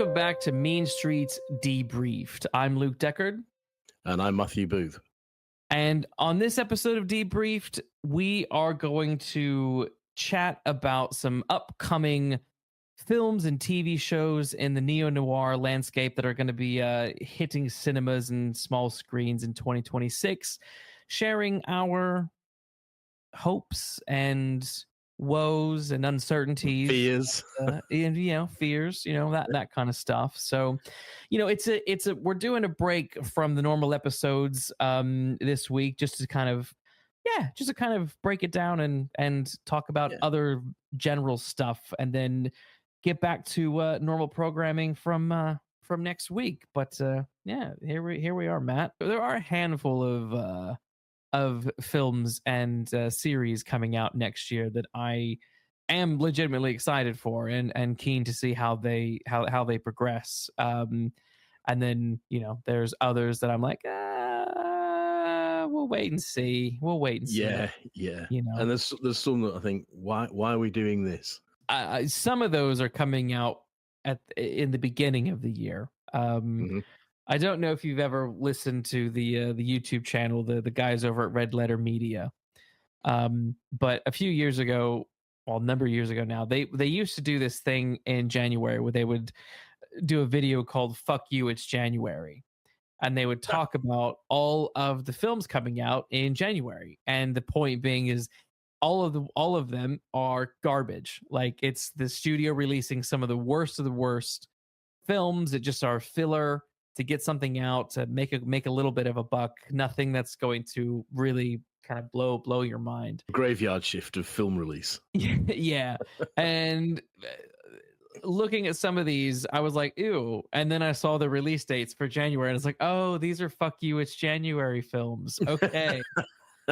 welcome back to Mean Streets Debriefed. I'm Luke Deckard. And I'm Matthew Booth. And on this episode of Debriefed, we are going to chat about some upcoming films and TV shows in the neo-noir landscape that are going to be hitting cinemas and small screens in 2026, sharing our hopes and woes and uncertainties, fears, and fears, that kind of stuff. So, we're doing a break from the normal episodes this week just to kind of break it down and talk about other general stuff, and then get back to normal programming from next week. But here we are, Matt. There are a handful of films and series coming out next year that I am legitimately excited for and keen to see how they progress. And then there's others that I'm like, we'll wait and see. Yeah. And there's some that I think, why are we doing this? Some of those are coming out in the beginning of the year. I don't know if you've ever listened to the YouTube channel, the guys over at Red Letter Media. But a few years ago, a number of years ago now, they used to do this thing in January where they would do a video called "Fuck You, It's January," and they would talk about all of the films coming out in January. And the point being is, all of them are garbage. Like, it's the studio releasing some of the worst films that just are filler to get something out, to make a little bit of a buck. Nothing that's going to really kind of blow your mind. Graveyard shift of film release. Yeah. And looking at some of these, I was like, ew. And then I saw the release dates for January, and it's like, oh, these are "Fuck You, It's January" films. Okay.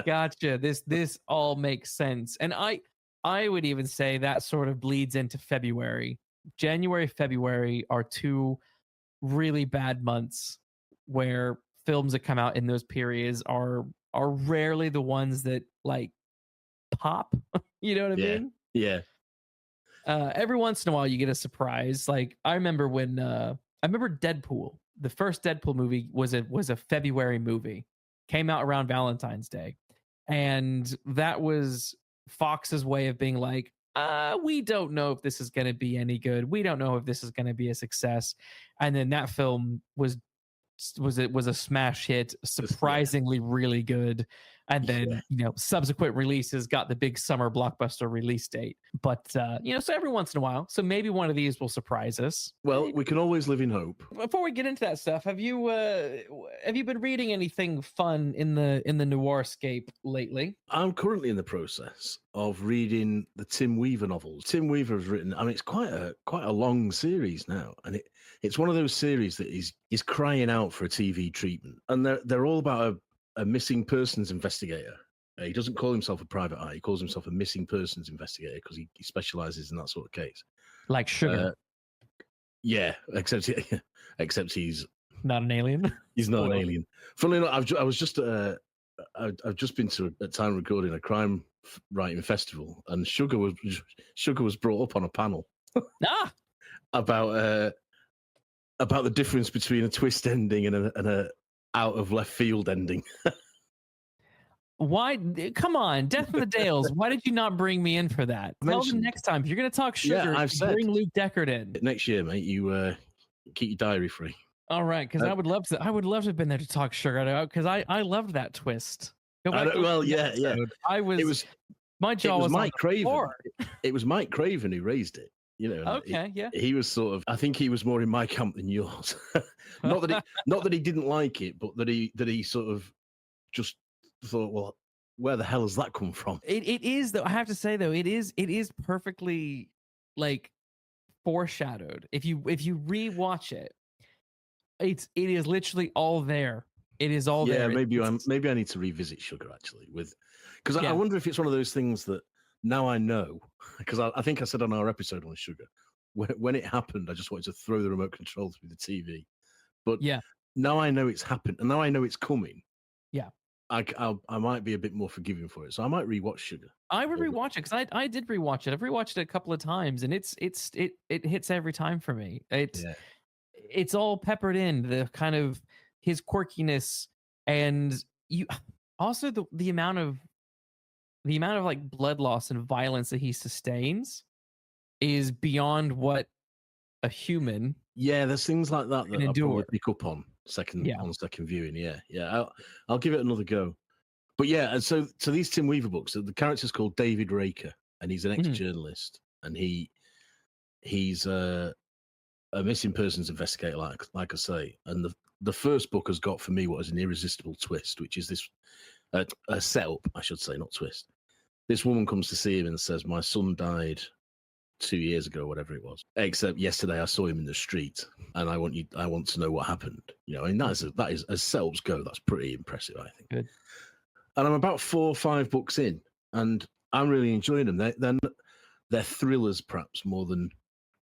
Gotcha. This all makes sense. And I would even say that sort of bleeds into February. January, February are two really bad months where films that come out in those periods are rarely the ones that like pop. You know what I mean? Yeah. Every once in a while you get a surprise. Like, I remember when Deadpool, the first Deadpool movie was a February movie. Came out around Valentine's Day. And that was Fox's way of being like, we don't know if this is going to be any good. We don't know if this is going to be a success. And then that film was a smash hit, surprisingly really good. And then, subsequent releases got the big summer blockbuster release date. But, so every once in a while, so maybe one of these will surprise us. Well, we can always live in hope. Before we get into that stuff, have you been reading anything fun in the noirscape lately? I'm currently in the process of reading the Tim Weaver novels. Tim Weaver has written, it's quite a long series now, and it's one of those series that is crying out for a TV treatment. And they're all about a missing persons investigator. He doesn't call himself a private eye. He calls himself a missing persons investigator because he specializes in that sort of case. Like Sugar. Yeah, except he's not an alien. He's not an alien. Funnily enough, I've just been to a time recording a crime writing festival, and Sugar was brought up on a panel about the difference between a twist ending and a out of left field ending. Why? Come on, Death in the Dales. Why did you not bring me in for that? Tell them next time. If you're going to talk Sugar, bring Luke Deckard in. Next year, mate, you keep your diary free. All right, because I would love to have been there to talk Sugar, because I loved that twist. Yeah. My jaw was Mike Craven. It was Mike Craven who raised it. He was sort of. I think he was more in my camp than yours. not that he didn't like it, but that he sort of just thought, well, where the hell has that come from? It is, though. I have to say, though, it is perfectly like foreshadowed. If you rewatch it, it is literally all there. It is all there. Yeah, maybe I need to revisit Sugar actually, because I wonder if it's one of those things that. Now I know, because I think I said on our episode on Sugar, when it happened, I just wanted to throw the remote control through the TV. But now I know it's happened, and now I know it's coming. Yeah, I might be a bit more forgiving for it, so I might rewatch Sugar. I would rewatch it because I did rewatch it. I've rewatched it a couple of times, and it hits every time for me. it's all peppered in, the kind of his quirkiness, and you also the amount of like blood loss and violence that he sustains is beyond what a human Yeah, there's things like that can that I'll probably endure. pick up on second Yeah. viewing. Yeah, yeah. I'll give it another go. But yeah, and so these Tim Weaver books, the character's called David Raker, and he's an ex-journalist, and he's a missing persons investigator, like I say. And the first book has got for me what is an irresistible twist, which is this a setup, I should say, not twist. This woman comes to see him and says, "My son died 2 years ago, whatever it was. Except yesterday I saw him in the street, and I want to know what happened." You know, and that is as setups go, that's pretty impressive, I think. Good. And I'm about 4 or 5 books in, and I'm really enjoying them. They're thrillers, perhaps more than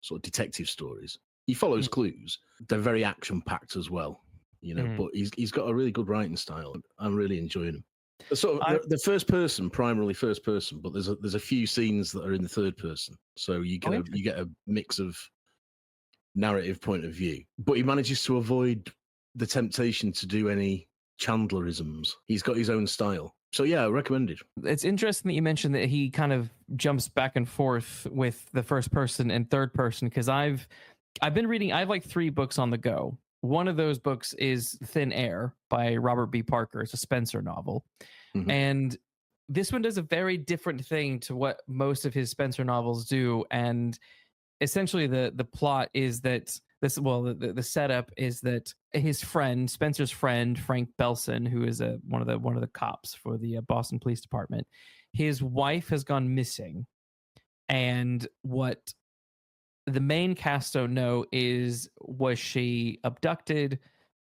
sort of detective stories. He follows clues. They're very action packed as well, you know. But he's got a really good writing style. I'm really enjoying him. So the first person, primarily first person, but there's a few scenes that are in the third person. So you get a mix of narrative point of view. But he manages to avoid the temptation to do any Chandlerisms. He's got his own style. So yeah, recommended. It's interesting that you mentioned that he kind of jumps back and forth with the first person and third person, because I've been reading. I have like 3 books on the go. One of those books is Thin Air by Robert B. Parker. It's a Spencer novel. And this one does a very different thing to what most of his Spencer novels do. And essentially the plot is that the setup is that his friend, Spencer's friend, Frank Belson, who is one of the cops for the Boston Police Department, his wife has gone missing. And what the main cast don't know is, was she abducted,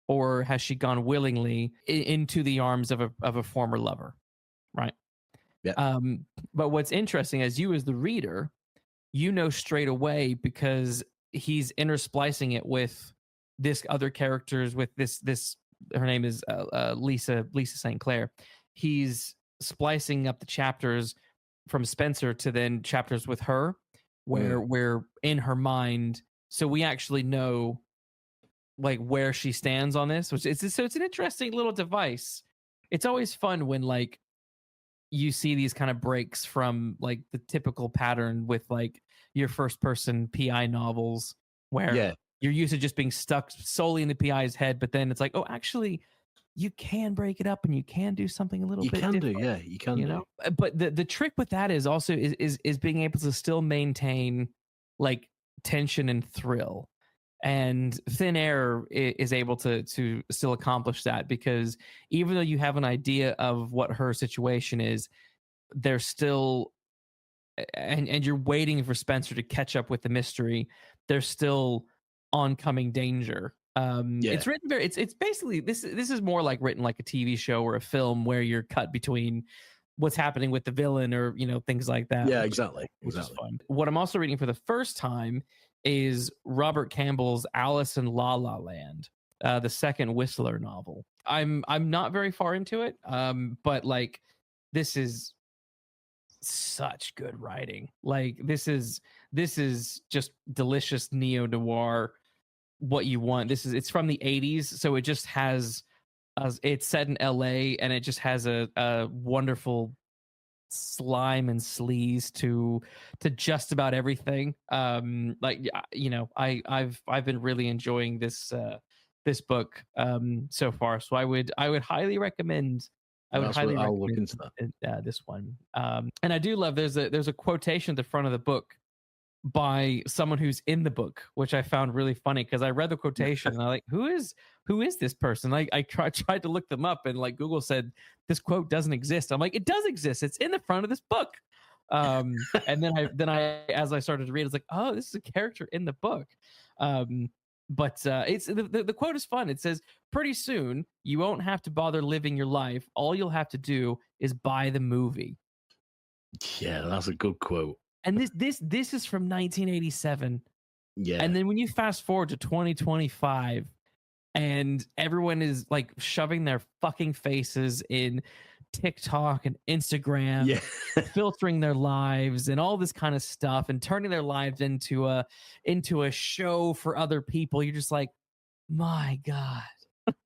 or has she gone willingly into the arms of a former lover, right? Yeah. But what's interesting, as you as the reader, you know straight away, because he's intersplicing it with this other characters, with this her name is Lisa St. Clair. He's splicing up the chapters from Spencer to then chapters with her, where we're in her mind, so we actually know like where she stands on this, which is, so it's an interesting little device. It's always fun when like you see these kind of breaks from like the typical pattern with like your first person PI novels, where you're used to just being stuck solely in the PI's head, but then it's like, oh, actually you can break it up and you can do something a little bit different. You can do. But the trick with that is also is being able to still maintain like tension and thrill. And Thin Air is able to still accomplish that, because even though you have an idea of what her situation is, there's still, and you're waiting for Spencer to catch up with the mystery, there's still oncoming danger. It's written very, it's basically, this is more like written like a TV show or a film, where you're cut between what's happening with the villain, or things like that. Yeah, exactly. Which is fun. What I'm also reading for the first time is Robert Campbell's Alice in La La Land, the second Whistler novel. I'm not very far into it, but like this is such good writing. Like this is just delicious neo-noir, what you want. It's from the 80s, so it just has it's set in LA, and it just has a wonderful slime and sleaze to just about everything. Like I've been really enjoying this book so far, so I would highly recommend. I'll look into that. This one, and I do love. There's a quotation at the front of the book by someone who's in the book, which I found really funny, because I read the quotation and I'm like, who is this person? Like I tried to look them up, and like Google said this quote doesn't exist. I'm like, it does exist. It's in the front of this book. And then I as I started to read, it's like, oh, this is a character in the book. But it's the quote is fun. It says, pretty soon you won't have to bother living your life. All you'll have to do is buy the movie. Yeah, that's a good quote. And this is from 1987. Yeah. And then when you fast forward to 2025, and everyone is like shoving their fucking faces in TikTok and Instagram, filtering their lives and all this kind of stuff, and turning their lives into a show for other people. You're just like, my God.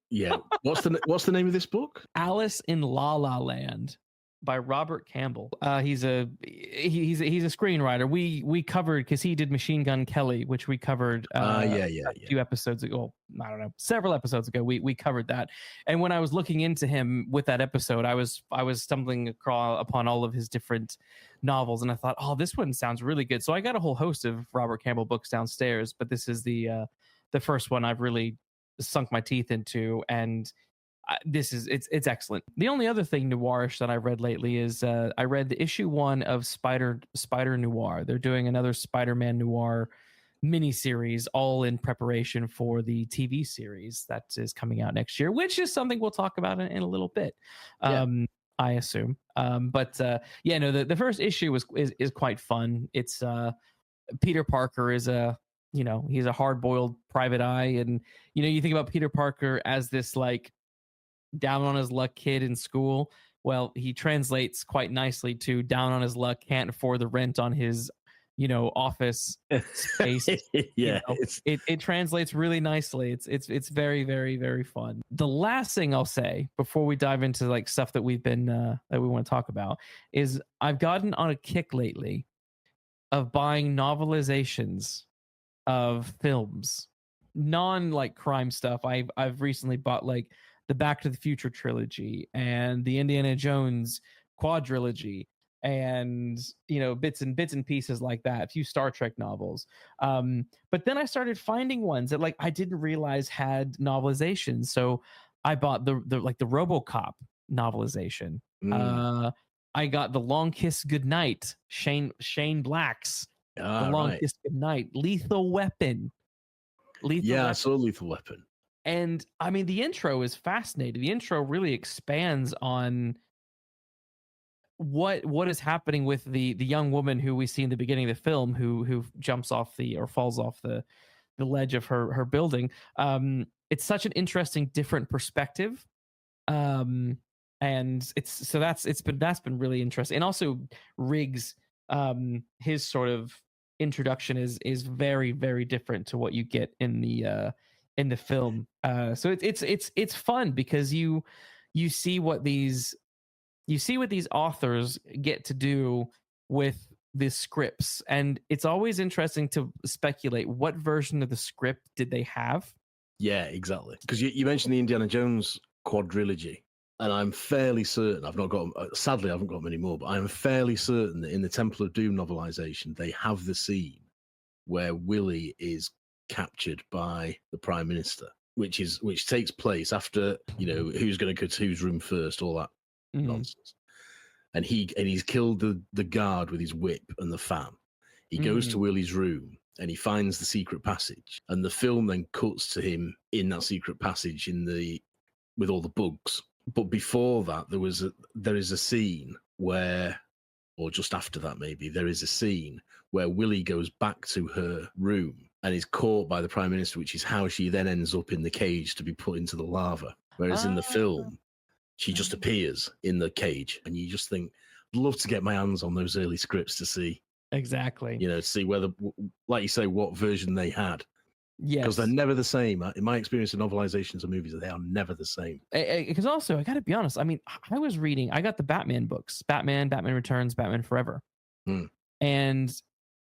Yeah. What's the name of this book? Alice in La La Land by Robert Campbell. He's a screenwriter. We covered, because he did Machine Gun Kelly, which we covered a few episodes ago. I don't know, several episodes ago. We covered that. And when I was looking into him with that episode, I was stumbling upon all of his different novels, and I thought, oh, this one sounds really good. So I got a whole host of Robert Campbell books downstairs, but this is the first one I've really sunk my teeth into, and it's excellent. The only other thing noirish that I've read lately is I read the issue 1 of SpiderNoir. They're doing another Spider-Man noir miniseries, all in preparation for the TV series that is coming out next year, which is something we'll talk about in a little bit. I assume. The first issue is quite fun. It's Peter Parker is he's a hard-boiled private eye, and you think about Peter Parker as this like down on his luck kid in school. Well, he translates quite nicely to down on his luck, can't afford the rent on his office space. It translates really nicely. It's very, very, very fun. The last thing I'll say before we dive into like stuff that we've been that we want to talk about is I've gotten on a kick lately of buying novelizations of films, non like crime stuff. I've recently bought like the Back to the Future trilogy and the Indiana Jones quadrilogy, and bits and pieces like that, a few Star Trek novels. But then I started finding ones that like I didn't realize had novelizations. So I bought the RoboCop novelization. I got The Long Kiss Goodnight, Shane Black's The Long Kiss Goodnight, Lethal Weapon. I saw Lethal Weapon. And I mean, the intro is fascinating. The intro really expands on what is happening with the young woman who we see in the beginning of the film, who jumps off or falls off the ledge of her building. It's such an interesting, different perspective. And that's been really interesting. And also Riggs, his sort of introduction is very, very different to what you get in the film. So it's fun because you see what these authors get to do with the scripts, and it's always interesting to speculate what version of the script did they have. Yeah, exactly. Because you mentioned the Indiana Jones quadrilogy, and I'm fairly certain sadly I haven't got many more, but I'm fairly certain that in the Temple of Doom novelization they have the scene where Willie is captured by the Prime Minister, which takes place after who's going to go to whose room first, all that nonsense. And he's killed the guard with his whip and the fan. He goes to Willie's room and he finds the secret passage, and the film then cuts to him in that secret passage with all the bugs. But before that, there is a scene where, or just after that maybe, there is a scene where Willie goes back to her room and is caught by the Prime Minister, which is how she then ends up in the cage to be put into the lava. Whereas in the film, she just appears in the cage, and you just think, I'd love to get my hands on those early scripts to see. Exactly. See whether, like you say, what version they had. Yes. Because they're never the same. In my experience of novelizations of movies, they are never the same. Because also, I got to be honest, I mean, I got the Batman books, Batman Returns, Batman Forever. And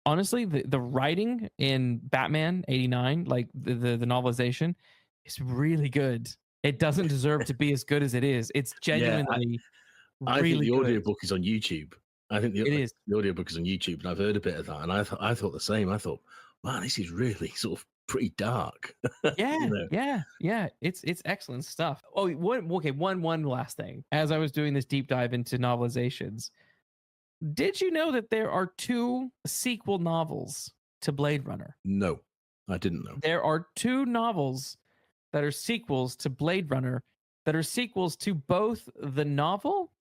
honestly, the writing in Batman 89, like the novelization, is really good. It doesn't deserve to be as good as it is. It's genuinely I think the good. audiobook is on YouTube. I think the audiobook is on YouTube, and I've heard a bit of that, and I thought the same. I thought, man, this is really sort of pretty dark. Yeah. It's excellent stuff. Oh, one last thing. As I was doing this deep dive into novelizations, did you know that there are 2 sequel novels to Blade Runner? No, I didn't know. There are 2 novels that are sequels to Blade Runner that are sequels to both the novel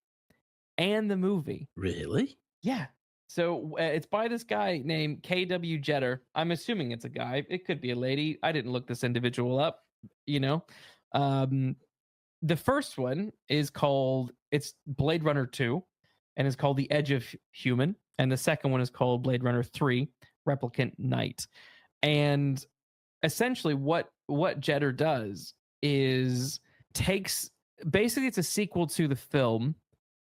and the movie. Really? Yeah. So it's by this guy named K.W. Jeter. I'm assuming it's a guy. It could be a lady. I didn't look this individual up, The first one is called it's Blade Runner 2, and it's called The Edge of Human, and the second one is called Blade Runner 3, Replicant Night. And essentially what Jetter does is basically it's a sequel to the film,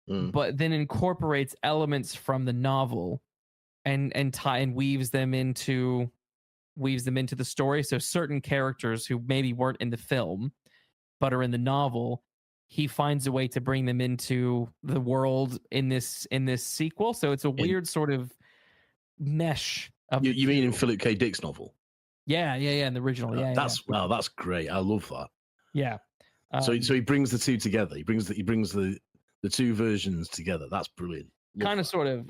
but then incorporates elements from the novel and weaves them into the story. So certain characters who maybe weren't in the film but are in the novel, he finds a way to bring them into the world in this sequel. So it's a weird sort of mesh of you mean in Philip K. Dick's novel? Yeah, in the original. Wow, that's great. I love that. Yeah. So he brings the two together. He brings the two versions together. That's brilliant. Kind of, sort of.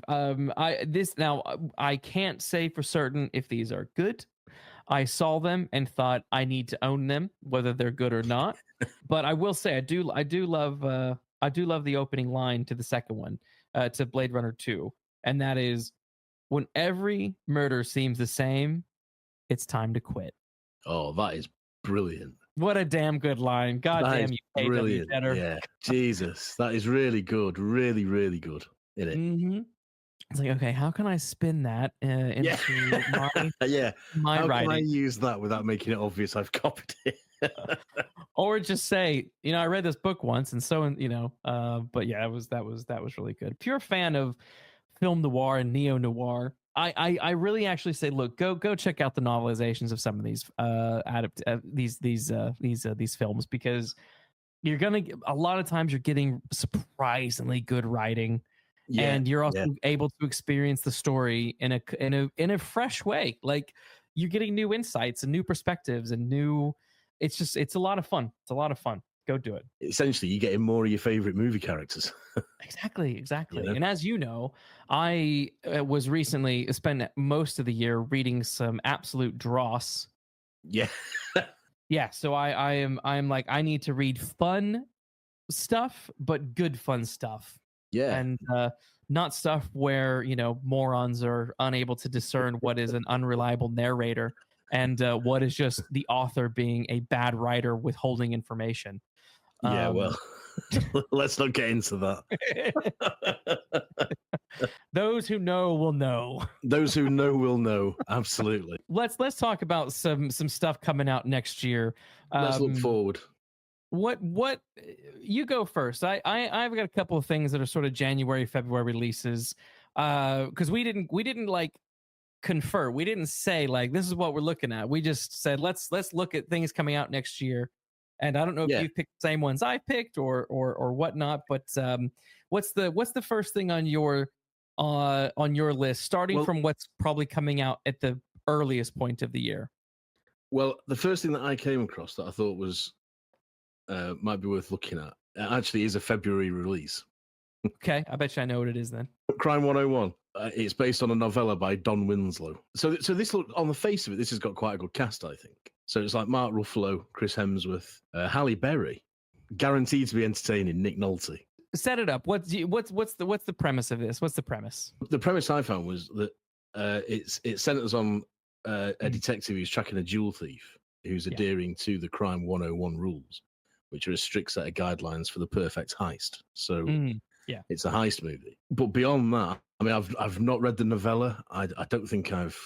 I can't say for certain if these are good. I saw them and thought I need to own them, whether they're good or not. But I will say I do love the opening line to the second one, to Blade Runner 2, and that is, when every murder seems the same, it's time to quit. Oh, that is brilliant. What a damn good line. God damn you, brilliant. Yeah, Jesus, that is really good. Really, really good, isn't it? Mm-hmm. It's like, okay, how can I spin that into my how writing? Can I use that without making it obvious I've copied it? Or just say, I read this book once, and so, but yeah, that was really good. Pure fan of film noir and neo-noir. I really actually say, look, go check out the novelizations of some of these films, because you're gonna, a lot of times you're getting surprisingly good writing, and you're also able to experience the story in a fresh way. Like, you're getting new insights and new perspectives and new. It's a lot of fun. It's a lot of fun. Go do it. Essentially, you're getting more of your favorite movie characters. Exactly. And as you know, I was recently spent most of the year reading some absolute dross. Yeah. Yeah. So I'm like, I need to read fun stuff, but good fun stuff. Yeah. And not stuff where, morons are unable to discern what is an unreliable narrator and what is just the author being a bad writer withholding information. Yeah, well, let's not get into that. Those who know will know. Those who know will know. Absolutely. Let's talk about some stuff coming out next year. Let's look forward. What you go first? I've got a couple of things that are sort of January, February releases. Because we didn't like confer. We didn't say like this is what we're looking at. We just said let's look at things coming out next year. And I don't know if you picked the same ones I picked or whatnot, but what's the first thing on your list, starting from what's probably coming out at the earliest point of the year? Well, the first thing that I came across that I thought was might be worth looking at, it actually is a February release. Okay, I bet you I know what it is then. Crime 101. It's based on a novella by Don Winslow. So this look, on the face of it, this has got quite a good cast, I think. So it's like Mark Ruffalo, Chris Hemsworth, Halle Berry, guaranteed to be entertaining. Nick Nolte. Set it up. What's the premise of this? What's the premise? The premise I found was that it centers on a detective who's tracking a jewel thief who's adhering to the Crime 101 rules, which are a strict set of guidelines for the perfect heist. So it's a heist movie. But beyond that, I mean, I've not read the novella. I don't think I've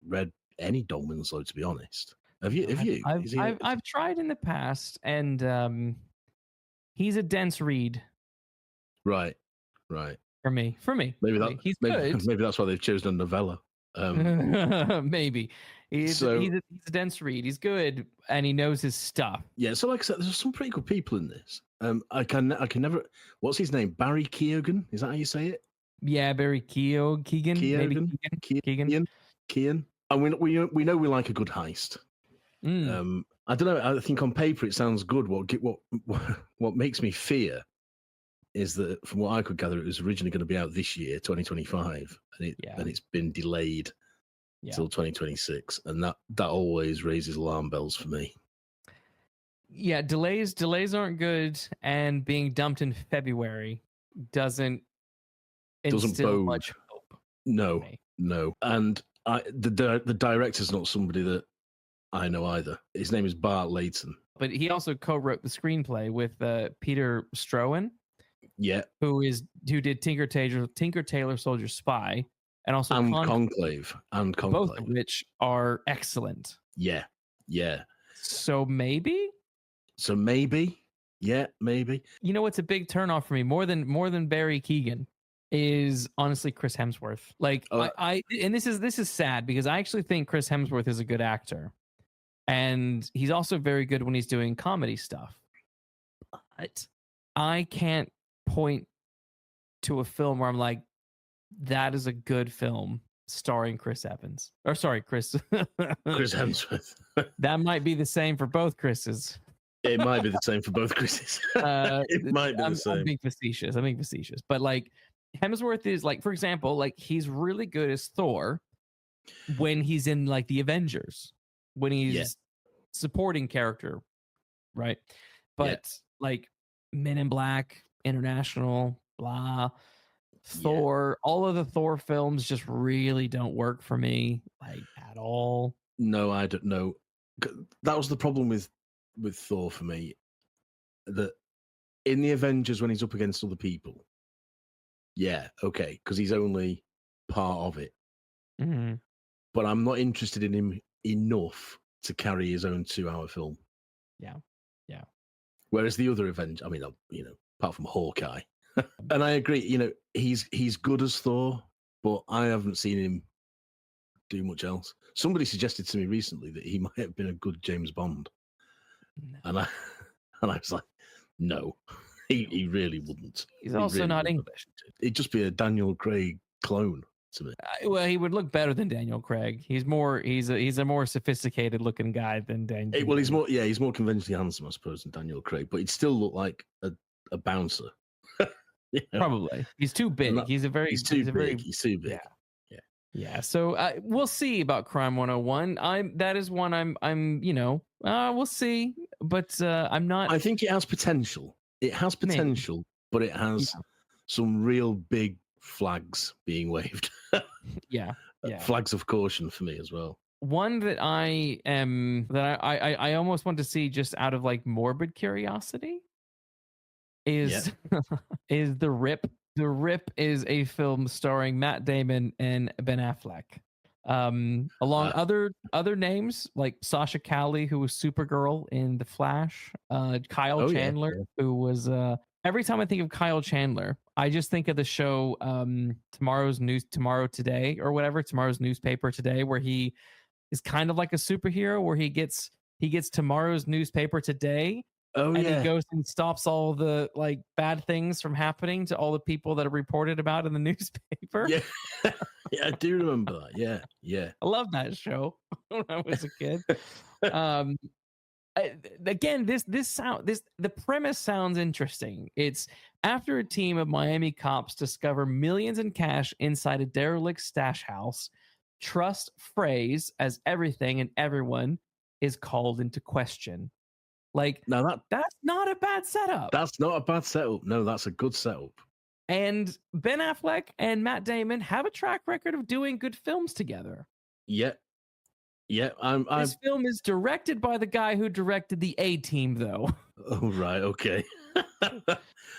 read any Don Winslow, to be honest. Have you? I've tried in the past, and he's a dense read. Right. For me. Maybe that's why they've chosen a novella. Maybe he's a dense read. He's good, and he knows his stuff. Yeah. So, like I said, there's some pretty good people in this. I can never. What's his name? Barry Keoghan. Is that how you say it? Yeah, Barry Keoghan. Keoghan. And we know we like a good heist. I don't know. I think on paper it sounds good. What makes me fear is that, from what I could gather, it was originally going to be out this year, 2025, and it's been delayed till 2026, and that always raises alarm bells for me. Yeah, delays aren't good, and being dumped in February doesn't instill much hope. No, and the director's not somebody that I know either. His name is Bart Layton. But he also co-wrote the screenplay with Peter Strowan. Yeah. who did Tinker Tailor Soldier Spy, and also Conclave. Both of which are excellent. Yeah. Yeah. So maybe. Yeah, maybe. You know what's a big turnoff for me more than Barry Keoghan is honestly Chris Hemsworth. Like and this is sad because I actually think Chris Hemsworth is a good actor. And he's also very good when he's doing comedy stuff. But I can't point to a film where I'm like, that is a good film starring Chris Evans. Or sorry, Chris Hemsworth. That might be the same for both Chris's. It might be the same for both Chris's. It might be the same. I'm being facetious. But like Hemsworth is like, for example, like he's really good as Thor when he's in like the Avengers, when he's supporting character, right? But like Men in Black, International, blah, Thor, all of the Thor films just really don't work for me, like at all. No, I don't know. That was the problem with Thor for me. That in the Avengers, when he's up against other people, okay, because he's only part of it. Mm-hmm. But I'm not interested in him enough to carry his own 2-hour film. Yeah. Whereas the other Avengers, I mean, apart from Hawkeye, and I agree, he's good as Thor, but I haven't seen him do much else. Somebody suggested to me recently that he might have been a good James Bond, and I was like, no, he really wouldn't. He's also really not English. He'd just be a Daniel Craig clone to me. Well, he would look better than Daniel Craig. He's a more sophisticated looking guy than Daniel. Well, he's more conventionally handsome, I suppose, than Daniel Craig, but he'd still look like a bouncer. Probably. He's too big. He's too big. Yeah. So we'll see about Crime 101. That is one I'm we'll see, but I'm not. I think it has potential. It has potential, but it has some real big flags being waved. Flags of caution for me as well. One that I almost want to see just out of like morbid curiosity is is The Rip. The Rip is a film starring Matt Damon and Ben Affleck. Along other names like Sasha Calle, who was Supergirl in The Flash, Kyle Chandler, who was every time I think of Kyle Chandler, I just think of the show Tomorrow's Newspaper Today, where he is kind of like a superhero, where he gets Tomorrow's Newspaper Today. He goes and stops all the like bad things from happening to all the people that are reported about in the newspaper. Yeah, I do remember that. Yeah. I love that show when I was a kid. Again, the premise sounds interesting. It's after a team of Miami cops discover millions in cash inside a derelict stash house, trust phrase as everything and everyone is called into question. Like, now that's not a bad setup. That's not a bad setup. No, that's a good setup. And Ben Affleck and Matt Damon have a track record of doing good films together. Yeah. This film is directed by the guy who directed The A-Team, though. Oh, right. Okay.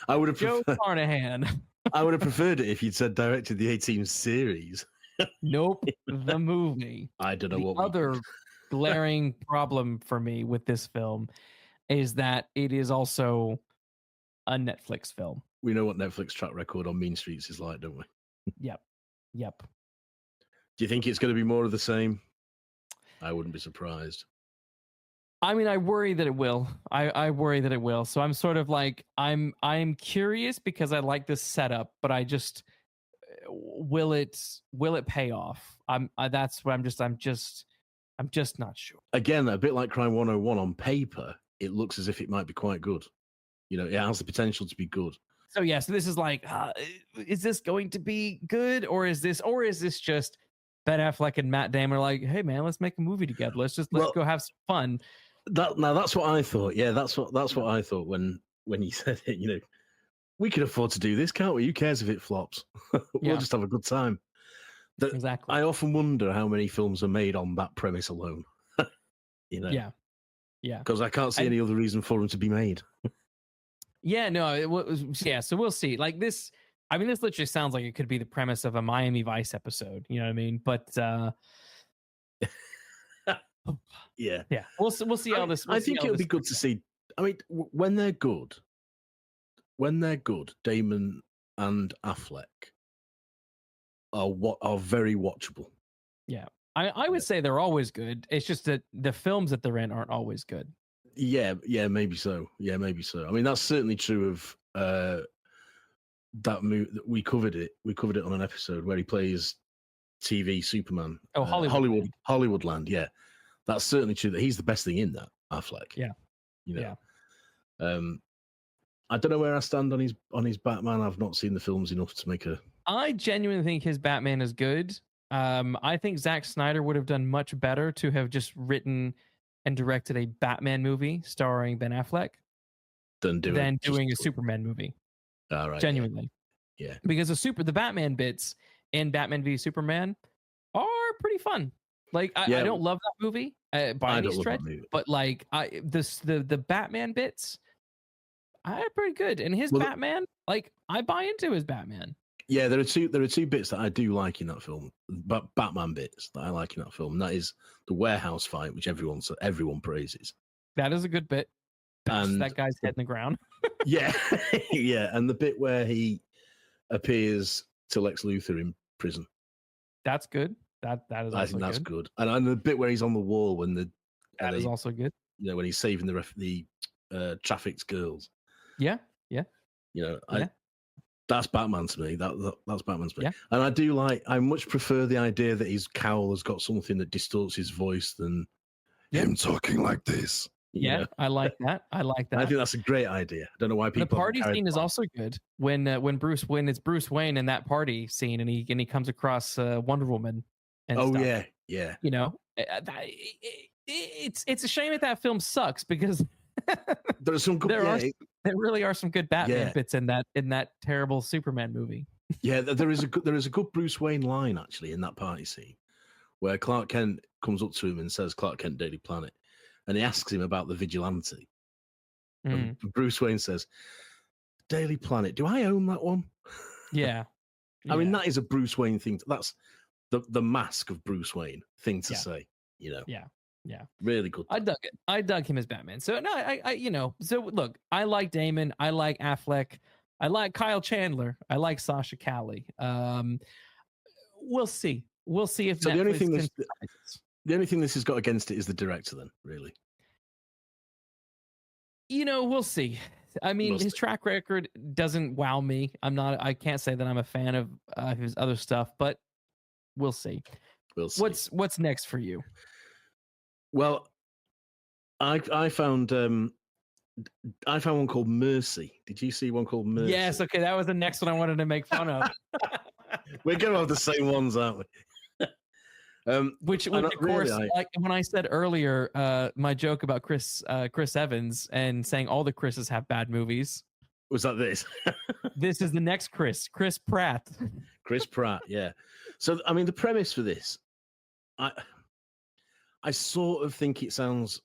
I would have Joe Carnahan. I would have preferred it if you'd said directed the A-Team series. Nope. The movie. I don't know what other glaring problem for me with this film is that it is also a Netflix film. We know what Netflix track record on Mean Streets is like, don't we? Yep. Do you think it's going to be more of the same? I wouldn't be surprised. I mean, I worry that it will. I worry that it will. So I'm sort of like, I'm curious because I like this setup, but I just will it pay off? That's what I'm just not sure. Again, a bit like Crime 101 on paper, it looks as if it might be quite good. It has the potential to be good. So this is like, is this going to be good, or is this just Ben Affleck and Matt Damon are like, hey man, let's make a movie together. Let's go have some fun. That's what I thought. Yeah, that's what I thought when you said it. We can afford to do this, can't we? Who cares if it flops? We'll just have a good time. Exactly. I often wonder how many films are made on that premise alone. Yeah. Because I can't see any other reason for them to be made. Yeah, no, it was, yeah. So we'll see. Like this, I mean, this literally sounds like it could be the premise of a Miami Vice episode. You know what I mean? But Yeah, yeah, we'll see how this. I think it'll be good to see. I mean, when they're good, Damon and Affleck are very watchable. Yeah, I would say they're always good. It's just that the films that they're in aren't always good. Yeah, maybe so. Yeah, maybe so. I mean, that's certainly true of that movie. We covered it on an episode where he plays TV Superman. Oh, Hollywoodland. Yeah, that's certainly true. That he's the best thing in that, Affleck. Yeah, you know. Yeah. I don't know where I stand on his Batman. I've not seen the films enough to make a. I genuinely think his Batman is good. I think Zack Snyder would have done much better to have just written and directed a Batman movie starring Ben Affleck than doing a Superman movie. All right. Genuinely. Yeah. Because the Batman bits in Batman v Superman are pretty fun. Like I don't love that movie by any stretch, but like the Batman bits are pretty good. And his Batman, like I buy into his Batman. Yeah, there are two bits that I do like in that film, but Batman bits that I like in that film. And that is the warehouse fight, which everyone praises. That is a good bit. And that guy's head in the ground. Yeah, yeah, and the bit where he appears to Lex Luthor in prison. That's good. That is. I think that's good. And the bit where he's on the wall when that is also good. You know, when he's saving the trafficked girls. Yeah, yeah. You know, that's Batman to me. That's Batman to me. Yeah. And I much prefer the idea that his cowl has got something that distorts his voice than him talking like this. Yeah, know? I like that. I think that's a great idea. I don't know why people. The party scene is also good when it's Bruce Wayne in that party scene and he comes across Wonder Woman. And stuff. Yeah. You know, it's a shame that film sucks because there's some good. There really are some good Batman bits in that terrible Superman movie. Yeah, there is a good Bruce Wayne line actually in that party scene where Clark Kent comes up to him and says, "Clark Kent, Daily Planet," and he asks him about the vigilante. And Bruce Wayne says, "Daily Planet, do I own that one?" Yeah. I mean, that is a Bruce Wayne thing. That's the mask of Bruce Wayne thing to say, you know. Yeah. Really good. I dug it. I dug him as Batman. So no, I you know, so look, I like Damon, I like Affleck, I like Kyle Chandler, I like Sasha Calle. We'll see. We'll see if the only thing this has got against it is the director then, really. You know, we'll see. I mean, his track record doesn't wow me. I can't say that I'm a fan of his other stuff, but we'll see. We'll see. What's next for you? Well, I found one called Mercy. Did you see one called Mercy? Yes. Okay, that was the next one I wanted to make fun of. We're going to have the same ones, aren't we? Which of course, like when I said earlier, my joke about Chris Evans and saying all the Chris's have bad movies. Was that this? This is the next Chris Pratt. Chris Pratt, yeah. So, I mean, the premise for this, I sort of think it sounds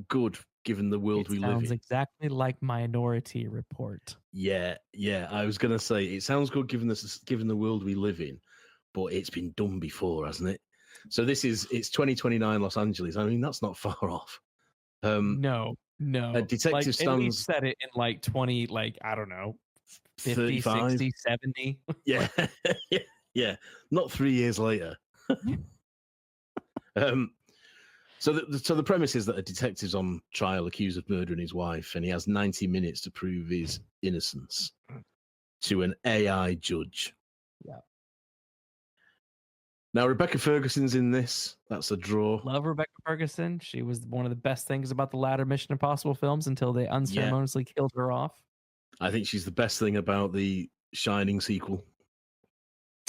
good given the world we live in. Sounds exactly like Minority Report. Yeah. I was going to say it sounds good given the world we live in, but it's been done before, hasn't it? So it's 2029 Los Angeles. I mean, that's not far off. No. A detective stands said it in like 20, like I don't know, 50, 35? 60, 70. Yeah. Yeah. Not 3 years later. So the premise is that a detective's on trial accused of murdering his wife, and he has 90 minutes to prove his innocence to an AI judge. Yeah. Now Rebecca Ferguson's in this. That's a draw. Love Rebecca Ferguson. She was one of the best things about the latter Mission Impossible films until they unceremoniously killed her off. I think she's the best thing about the Shining sequel.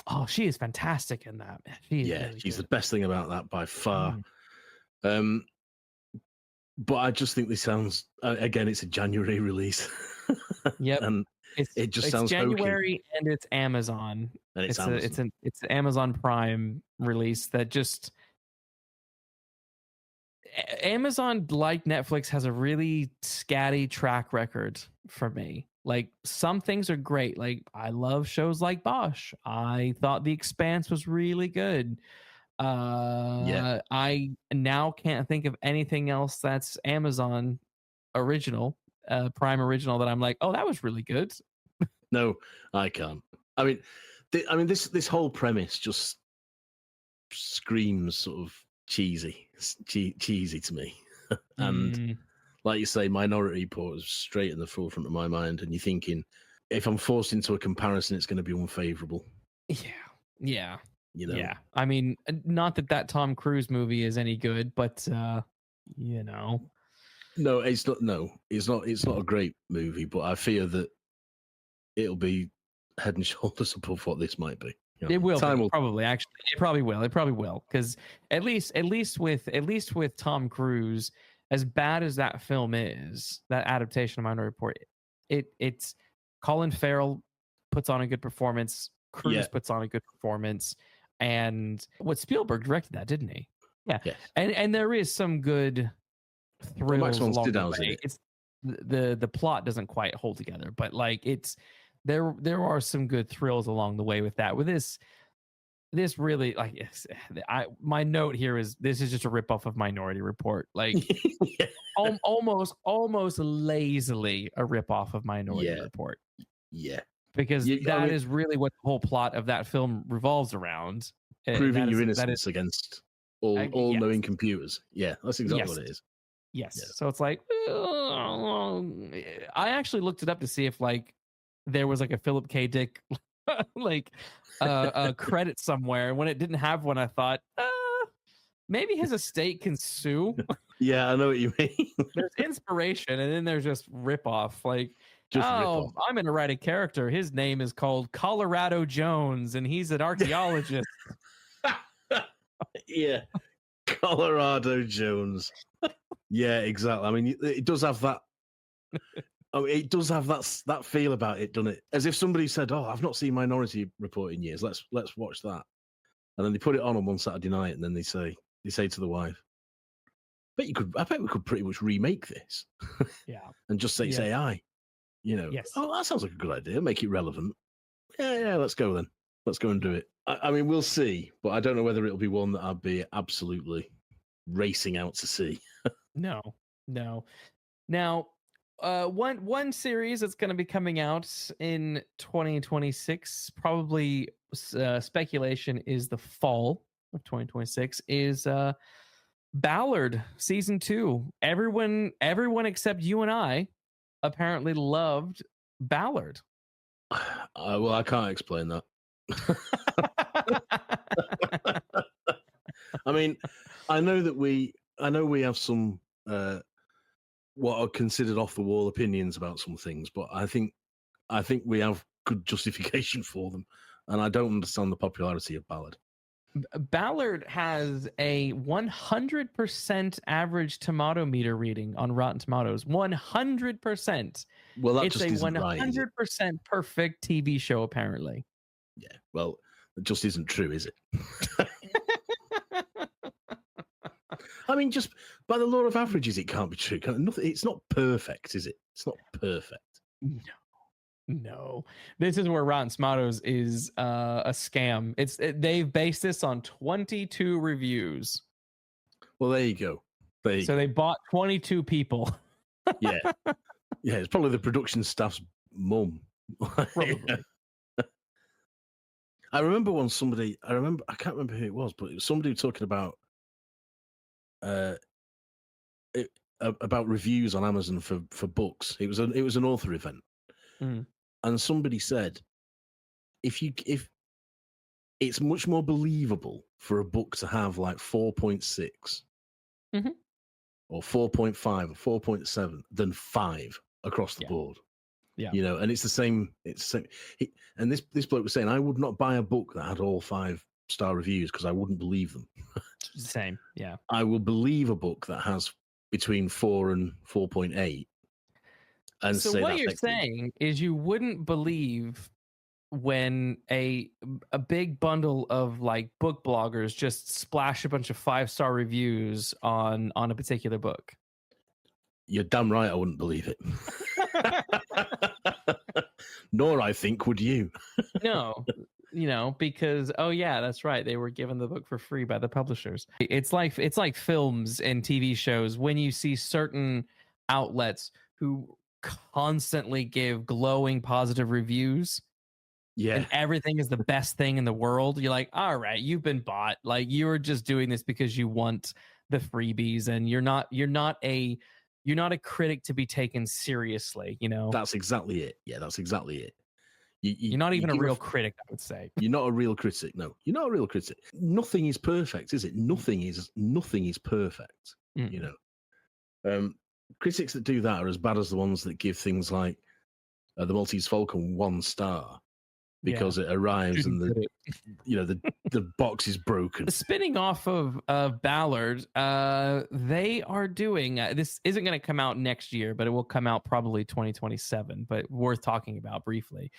Oh, she is fantastic in that. Man. She's the best thing about that by far. But I just think this sounds again. It's a January release. Yep, and it just sounds January hokey. And it's Amazon. And it's Amazon. It's an Amazon Prime release that just Amazon, like Netflix, has a really scatty track record for me. Like, some things are great. Like, I love shows like Bosch. I thought The Expanse was really good. I now can't think of anything else that's Amazon original, Prime original, that I'm like, oh, that was really good. No, I can't. I mean, this whole premise just screams sort of cheesy to me. And like you say, Minority Report is straight in the forefront of my mind. And you're thinking, if I'm forced into a comparison, it's going to be unfavorable. Yeah. You know? Yeah. I mean, not that Tom Cruise movie is any good, but you know. No, it's not. No, it's not. It's not a great movie, but I fear that it'll be head and shoulders above what this might be. You know, it will probably. Actually, it probably will, because at least with Tom Cruise, as bad as that film is, that adaptation of Minority Report, it's Colin Farrell puts on a good performance. Cruise puts on a good performance, and what Spielberg directed that, didn't he? Yeah, yes. And there is some good thrills along the way. It's the plot doesn't quite hold together, but like there are some good thrills along the way with that. With this really, like, my note here is this is just a ripoff of Minority Report, like almost lazily a ripoff of Minority Report. Yeah, because that is really what the whole plot of that film revolves around. Proving your innocence against all knowing computers. Yeah, that's exactly what it is. Yes. Yeah. So it's like, I actually looked it up to see if like there was like a Philip K. Dick like a credit somewhere. When it didn't have one, I thought maybe his estate can sue. Yeah, I know what you mean. There's inspiration, and then there's just rip off. Like, I'm going to write a character. His name is called Colorado Jones, and he's an archaeologist. Yeah, Colorado Jones. Yeah, exactly. I mean, it does have that. It does have that feel about it, doesn't it? As if somebody said, "Oh, I've not seen Minority Report in years. Let's watch that." And then they put it on one Saturday night, and then they say to the wife, I bet we could pretty much remake this." Yeah. And just say it's AI. You know. Yes. Oh, that sounds like a good idea. Make it relevant. Yeah. Let's go then. Let's go and do it. I mean, we'll see, but I don't know whether it'll be one that I'd be absolutely racing out to see. No. Now, one series that's going to be coming out in 2026, probably speculation is the fall of 2026, is Ballard season 2. Everyone except you and I apparently loved Ballard. Well, I can't explain that. I mean, I know we have some what are considered off the wall opinions about some things, but I think we have good justification for them, and I don't understand the popularity of Ballard. Ballard has a 100% average tomato meter reading on Rotten Tomatoes. 100%. Well, that it's just isn't right. It's a 100% perfect TV show, apparently. Yeah, well, it just isn't true, is it? I mean, just by the law of averages, it can't be true. It's not perfect, is it? It's not perfect. No. This is where Rotten Tomatoes is a scam. They've based this on 22 reviews. Well, there you go. So they bought 22 people. Yeah. Yeah, it's probably the production staff's mum. Probably. I remember I can't remember who it was, but it was somebody talking about reviews on Amazon for books. It was an author event. And somebody said, if it's much more believable for a book to have like 4.6 or 4.5 or 4.7 than 5 across the board. Yeah. You know, and it's the same. And this bloke was saying, I would not buy a book that had all 5-star reviews because I wouldn't believe them. Same. Yeah. I will believe a book that has between 4 and 4.8. And so what you're saying is you wouldn't believe when a big bundle of like book bloggers just splash a bunch of 5-star reviews on a particular book. You're damn right I wouldn't believe it. Nor, I think, would you. No, because oh yeah, that's right, they were given the book for free by the publishers. It's like films and TV shows when you see certain outlets who constantly give glowing positive reviews. Yeah. And everything is the best thing in the world. You're like, all right, you've been bought. Like, you're just doing this because you want the freebies, and you're not a critic to be taken seriously. That's exactly it. Yeah, that's exactly it. You're not even a real critic, I would say. You're not a real critic. No, you're not a real critic. Nothing is perfect, is it? Nothing is perfect. Critics that do that are as bad as the ones that give things like the Maltese Falcon 1 star. Because it arrives and the box is broken. Spinning off of Ballard, they are doing this. Isn't going to come out next year, but it will come out probably 2027. But worth talking about briefly.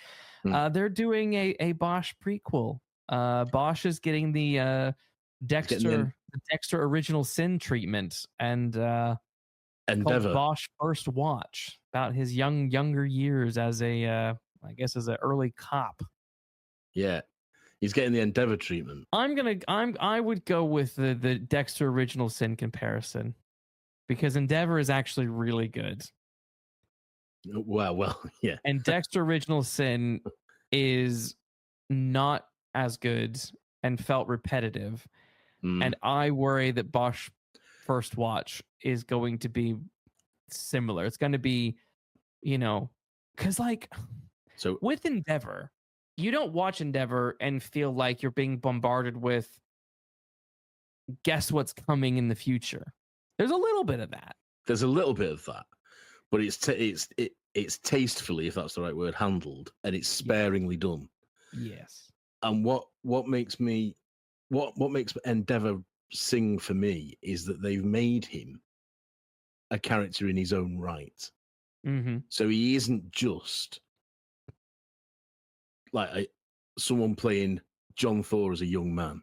They're doing a Bosch prequel. Bosch is getting the Dexter Original Sin treatment, and Endeavor. Bosch First Watch, about his younger years as a as an early cop. Yeah, he's getting the Endeavor treatment. I would go with the Dexter Original Sin comparison, because Endeavor is actually really good. Well, yeah. And Dexter Original Sin is not as good and felt repetitive. And I worry that Bosch First Watch is going to be similar. It's going to be, because with Endeavor, you don't watch Endeavor and feel like you're being bombarded with guess what's coming in the future. There's a little bit of that. But it's tastefully, if that's the right word, handled, and it's sparingly done. Yes. And what makes Endeavor sing for me is that they've made him a character in his own right. Mm-hmm. So he isn't just like someone playing John Thor as a young man.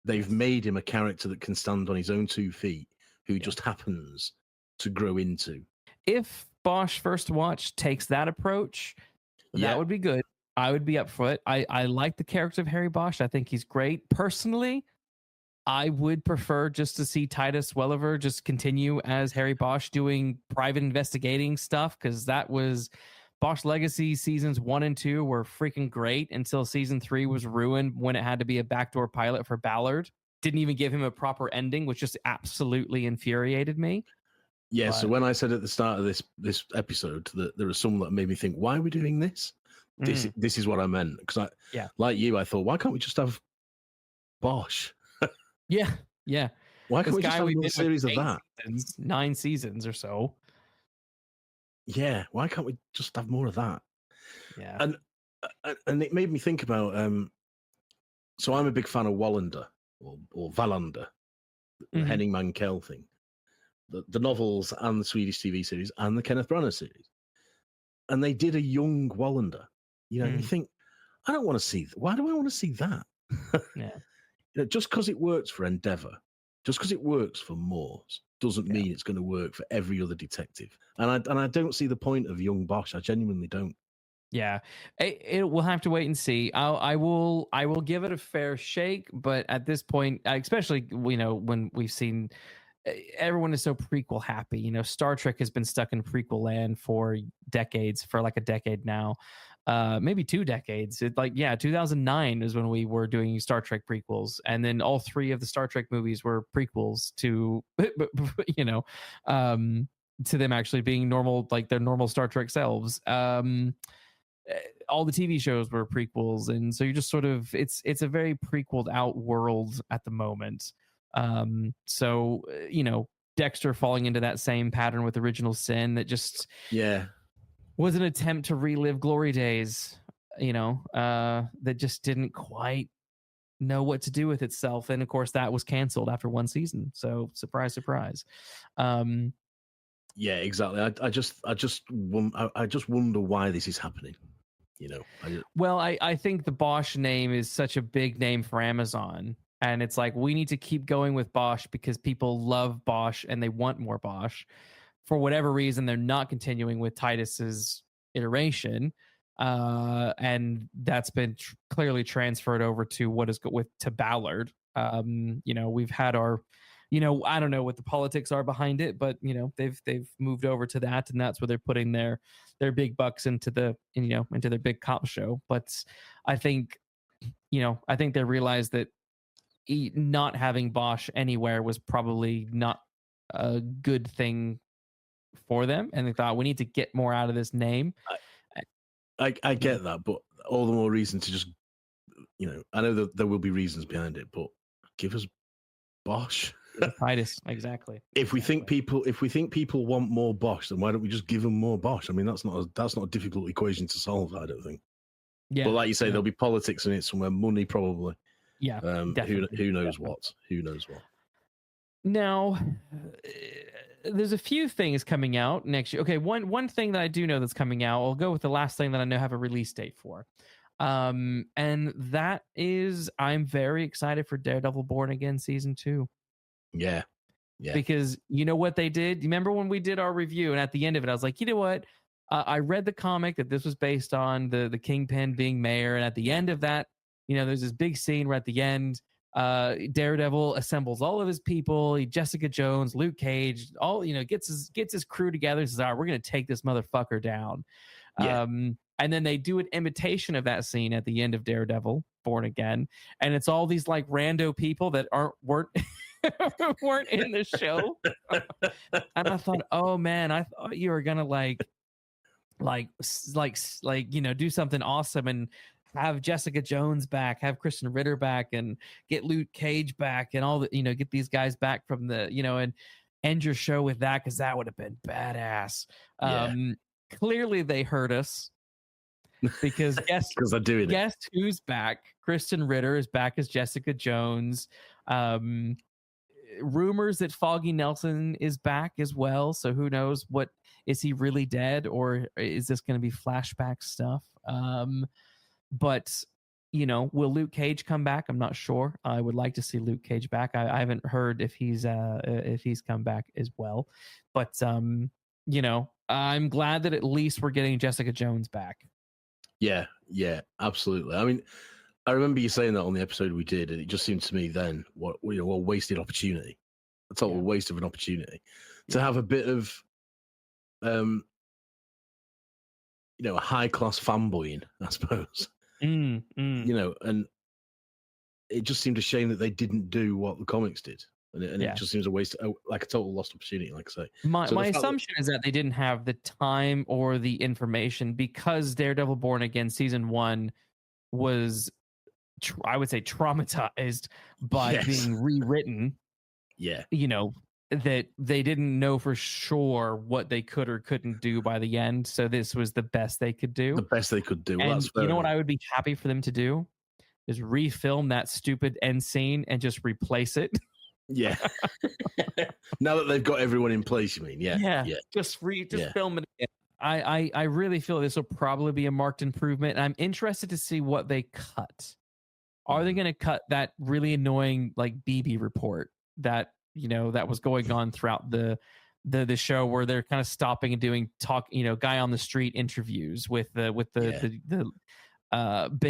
They've made him a character that can stand on his own 2 feet, who just happens to grow into. If Bosch First Watch takes that approach, that would be good. I would be up for it. I like the character of Harry Bosch. I think he's great. Personally, I would prefer just to see Titus Welliver just continue as Harry Bosch doing private investigating stuff, because that was Bosch Legacy seasons 1 and 2 were freaking great until season 3 was ruined when it had to be a backdoor pilot for Ballard. Didn't even give him a proper ending, which just absolutely infuriated me. Yeah, so when I said at the start of this episode that there are some that made me think, why are we doing this? This is what I meant. Because like you, I thought, why can't we just have Bosch? Yeah. Why can't we just have a series of that? 9 seasons or so. Yeah, why can't we just have more of that? Yeah. And it made me think about so I'm a big fan of Wallander or Wallander, the Henning Mankell thing. The novels and the Swedish TV series and the Kenneth Branagh series. And they did a young Wallander. You think, I don't want to see why do I want to see that? Yeah. Just because it works for Endeavor, just because it works for Morse, doesn't mean it's going to work for every other detective. And I don't see the point of young Bosch. I genuinely don't. Yeah, we'll have to wait and see. I will give it a fair shake, but at this point, especially when we've seen everyone is so prequel happy. Star Trek has been stuck in prequel land for decades, for like a decade now, maybe 2 decades. 2009 is when we were doing Star Trek prequels, and then all 3 of the Star Trek movies were prequels to to them actually being normal, like their normal Star Trek selves. All the TV shows were prequels, and so you're just sort of it's a very prequeled out world at the moment. Dexter falling into that same pattern with Original Sin that just was an attempt to relive glory days, that just didn't quite know what to do with itself, and of course that was canceled after 1 season, so surprise. Yeah, exactly. I just wonder why this is happening. You know, well, I think the Bosch name is such a big name for Amazon. And it's like, we need to keep going with Bosch because people love Bosch and they want more Bosch. For whatever reason, they're not continuing with Titus's iteration. And that's been clearly transferred over to to Ballard. You know, we've had our, you know, I don't know what the politics are behind it, but you know, they've moved over to that, and that's where they're putting their big bucks into into their big cop show. But I think, you know, I think they realized that not having Bosch anywhere was probably not a good thing for them, and they thought we need to get more out of this name. I get that, but all the more reason to just, you know, I know that there will be reasons behind it, but give us Bosch. Titus, exactly. If we think people want more Bosch, then why don't we just give them more Bosch? I mean, that's not a difficult equation to solve, I don't think. Yeah, but like you say, there'll be politics in it somewhere, money probably. Yeah, who knows what? Who knows what? Now, there's a few things coming out next year. Okay, one thing that I do know that's coming out, I'll go with the last thing that I know have a release date for. And that is, I'm very excited for Daredevil Born Again Season 2. Yeah. Yeah. Because you know what they did? You remember when we did our review, and at the end of it, I was like, you know what? I read the comic that this was based on the Kingpin being mayor, and at the end of that, you know, there's this big scene where at the end, Daredevil assembles all of his people, Jessica Jones, Luke Cage, all, you know, gets his crew together and says, all right, we're going to take this motherfucker down. Yeah. And then they do an imitation of that scene at the end of Daredevil Born Again, and it's all these like rando people that weren't weren't in the show. And I thought, oh man, I thought you were gonna like you know, do something awesome and have Jessica Jones back, have Kristen Ritter back, and get Luke Cage back, and all the, you know, get these guys back from the, you know, and end your show with that, because that would have been badass. Yeah. Clearly they heard us, because guess who's back? Kristen Ritter is back as Jessica Jones. Rumors that Foggy Nelson is back as well, so who knows, what is he really dead, or is this going to be flashback stuff? But you know, will Luke Cage come back? I'm not sure. I would like to see Luke Cage back. I haven't heard if he's come back as well, but you know, I'm glad that at least we're getting Jessica Jones back. Yeah, absolutely. I mean, I remember you saying that on the episode we did, and it just seemed to me then what wasted opportunity, a total waste of an opportunity to have a bit of, you know, a high class fanboying, I suppose. You know, and it just seemed a shame that they didn't do what the comics did, and it just seems a waste, like a total lost opportunity, like I say. My assumption is that they didn't have the time or the information, because Daredevil Born Again Season 1 was, I would say, traumatized by being rewritten. Yeah. You know, that they didn't know for sure what they could or couldn't do by the end. So this was the best they could do. The best they could do. Well, and you know what I would be happy for them to do is refilm that stupid end scene and just replace it. Yeah. Now that they've got everyone in place, you mean? Yeah. Just film it again. I really feel this will probably be a marked improvement, and I'm interested to see what they cut. Are they going to cut that really annoying like BB report that, you know, that was going on throughout the show, where they're kind of stopping and doing guy on the street interviews with Ben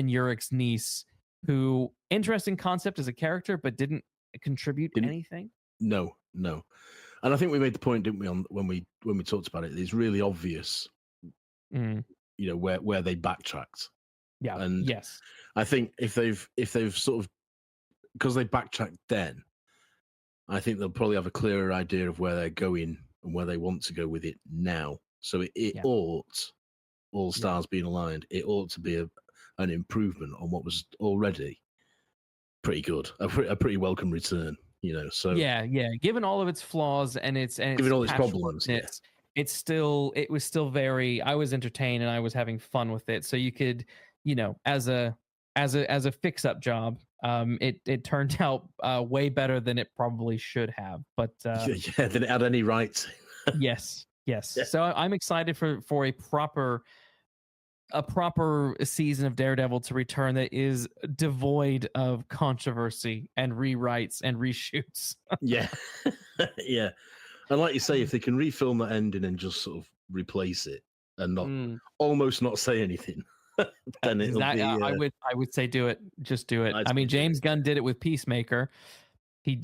Urich's niece, who, interesting concept as a character, but didn't contribute anything. No. And I think we made the point, didn't we, when we talked about it? It's really obvious, you know, where they backtracked. Yeah. And yes, I think if they've sort of, because they backtracked then, I think they'll probably have a clearer idea of where they're going and where they want to go with it now. So it ought, all stars being aligned, it ought to be an improvement on what was already pretty good, a pretty welcome return, you know. So yeah. Given all of its flaws and given all its problems, it was still very. I was entertained and I was having fun with it. So you could, you know, as a fix-up job, it turned out way better than it probably should have. But than it had any right. yes. So I'm excited for a proper a proper season of Daredevil to return that is devoid of controversy and rewrites and reshoots. Yeah. Yeah. And like you say, if they can refilm that ending and just sort of replace it and not almost not say anything, then it'll be. I would say do it. Just do it. I mean, James Gunn did it with Peacemaker. He